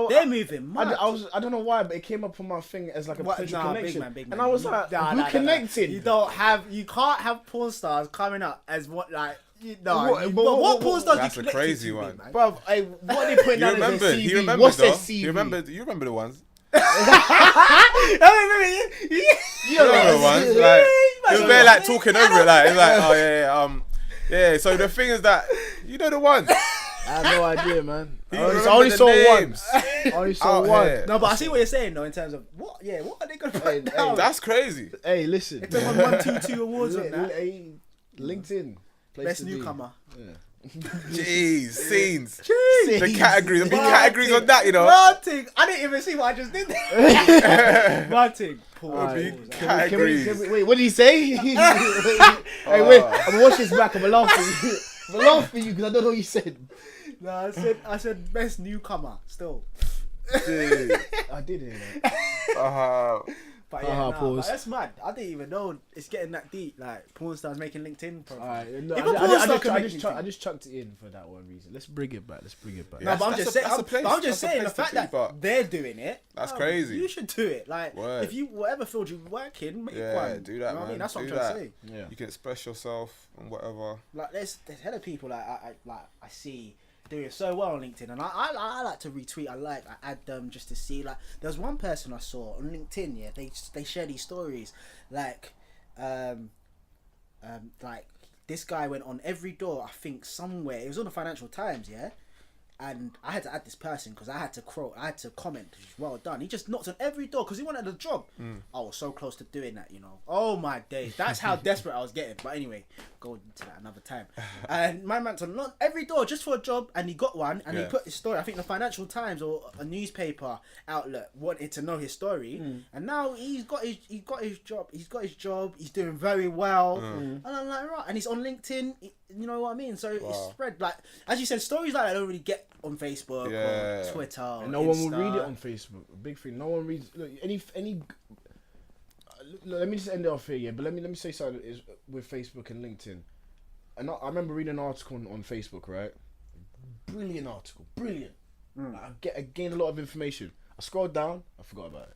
They're moving mad. I don't know why, but it came up on my thing as like a What? potential Nah, connection, big man. and I was You- like, nah, who nah, nah, connected? nah. You can't have porn stars coming up as what like. What- What porn stars That's you a connected crazy to, big one. man? Bruv, hey, what are they putting You down remember? as their He CV? remembered What's their though. CV? You remember the ones? You You remember the ones? Like, he was there like talking over it, like, he's like, oh yeah. So the thing is that you know the ones. I have no idea, man. He I remembered only the saw names. one. I only saw Out one. here. No, but I see what you're saying though in terms of what? Yeah, what are they gonna Hey, put down? That's crazy. Hey, listen. If they won 1, 2, 2 awards on that, Hey, LinkedIn. Place best to be. newcomer. Jeez, scenes. Jeez. The categories, the big One categories thing. on that, you know. One thing. I didn't even see what I just did there. One thing. Pause. Alright. Pause. Categories. Wait, what did he say? Hey, wait, I'm gonna watch this back. I'm gonna laugh for you. I'm gonna laugh for you because I don't know what you said. No, I said best newcomer still. Jeez. I did hear that. But yeah, nah, pause. but that's mad. I didn't even know it's getting that deep. Like porn stars making LinkedIn profiles. Alright, no, If a porn star can make I just chucked it in for that one reason. Let's bring it back. Yeah. No, but I'm That's just a- saying. that's a place- I'm just that's a saying the place to fact be, that but they're doing it. that's oh, crazy. You should do it. Like Word. if you whatever field you work in, make Yeah, one. do that, You know what I man. mean? That's what I'm Do trying to that. say. Yeah. You can express yourself and whatever. Like there's hella people like I see doing so well on LinkedIn, and I like to retweet. I add them just to see. Like, there's one person I saw on LinkedIn. Yeah, they share these stories, like this guy went on every door. I think somewhere it was on the Financial Times. Yeah. And I had to add this person because I had to comment. Well done. He just knocked on every door because he wanted a job. I was so close to doing that, you know. Oh my days. That's how desperate I was getting. But anyway, go into that another time. And my man knocked every door just for a job, and he got one. And he put his story. I think the Financial Times or a newspaper outlet wanted to know his story. And now he's got his job. He's got his job. He's doing very well. And I'm like, right. And he's on LinkedIn. You know what I mean? So it's spread. Like, as you said, stories like that don't really get on Facebook or Twitter or and no Insta. one will read it on Facebook. A big thing. No one reads. Look, any. Look, let me just end it off here, yeah. But let me say something is with Facebook and LinkedIn. And I remember reading an article on Facebook, right? Brilliant article, brilliant. I gained a lot of information. I scrolled down, I forgot about it.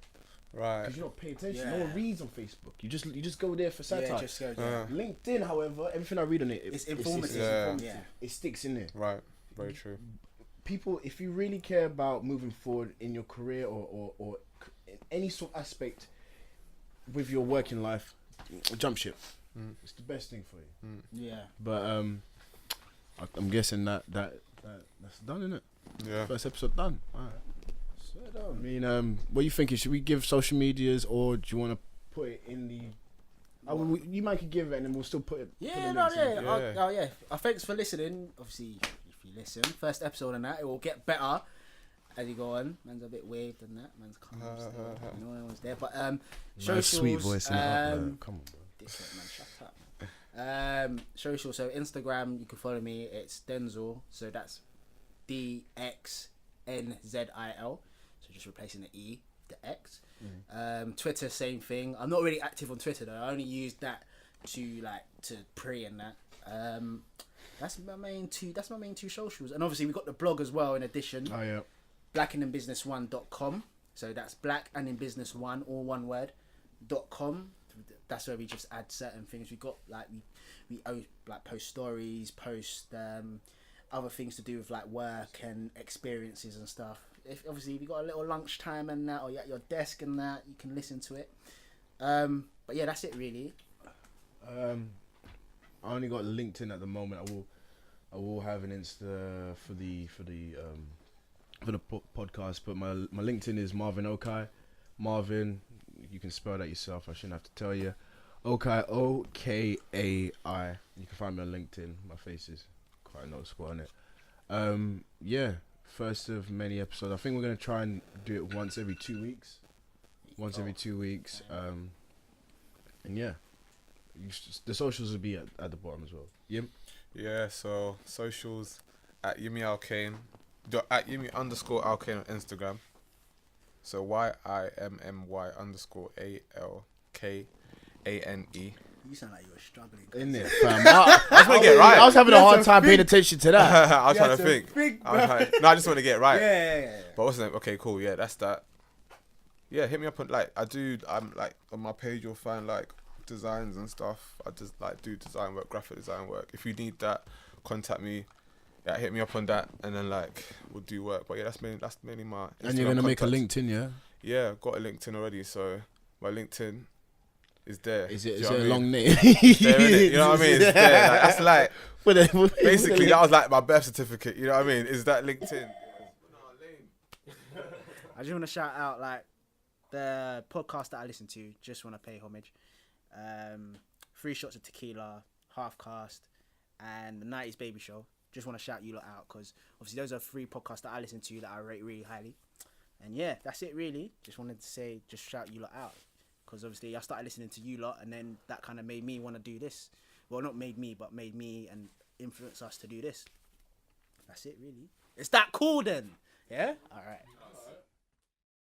Right. Because you don't pay attention. No one reads on Facebook. You just go there for satire. Yeah, just go there. LinkedIn, however, everything I read on it, It's informative. It sticks in there. Right. Very true. People, if you really care about moving forward in your career or in any sort of aspect with your working life, jump ship. It's the best thing for you. Yeah. But I'm guessing that's done, isn't it? Yeah. First episode done. All right. I mean, what are you thinking? Should we give social medias, or do you want to put it in the? You might could give it, and then we'll still put it. Thanks for listening. Obviously, if you listen, first episode and that, it will get better as you go on. Man's a bit waved and that. Man's calm. No one's there, but socials. Sweet voice. Come on, bro. Different, man. Shut up. Social. So Instagram, you can follow me. It's Denzel. So that's DXNZIL. So just replacing the E, the X. Twitter, same thing. I'm not really active on Twitter though. I only use that to pray and that. That's my main two socials. And obviously we got the blog as well in addition. Oh yeah. blackandinbusiness1.com. So that's blackandinbusiness1, all one word, .com. That's where we just add certain things. We got we post stories, post other things to do with like work and experiences and stuff. If obviously if you got a little lunchtime and that, or you're at your desk and that, you can listen to it. But yeah, that's it really. I only got LinkedIn at the moment. I will have an Insta for the podcast, but my LinkedIn is Marvin Okai. Marvin, you can spell that yourself. I shouldn't have to tell you. Okai, Okai. You can find me on LinkedIn. My face is quite noticeable on it. Yeah, first of many episodes. I think we're gonna try and do it once every 2 weeks. And yeah, the socials will be at the bottom as well. Yim. Yeah. So socials at Yimmy Alkane, at Yimmy _ Alkane on Instagram. So YIMMY_ALKANE. You sound like you were struggling. In there, fam. I just want to get it right. I was having a hard time paying attention to that. I was trying to think. I just want to get it right. Yeah. But what's the name? Okay, cool. Yeah, that's that. Yeah, hit me up on I'm like on my page. You'll find like designs and stuff. I just like do design work, graphic design work. If you need that, contact me. Yeah, hit me up on that, and then like we'll do work. But yeah, that's mainly my. Instagram And you're gonna make a contacts. LinkedIn, yeah? Yeah, got a LinkedIn already. So my LinkedIn is there. Is it Do you know a what I long mean? name? It's there, innit? You know what I mean? It's there. Like, that's like basically that was like my birth certificate. You know what I mean? Is that LinkedIn? I just want to shout out like the podcast that I listen to. Just want to pay homage. 3 Shots of Tequila, Half Cast, and the 90s Baby Show. Just want to shout you lot out because obviously those are 3 podcasts that I listen to that I rate really highly. And yeah, that's it really. Just wanted to say, just shout you lot out because obviously I started listening to you lot, and then that kind of made me want to do this. Well, not made me, but made me and influenced us to do this. That's it really. It's that cool then. Yeah. All right.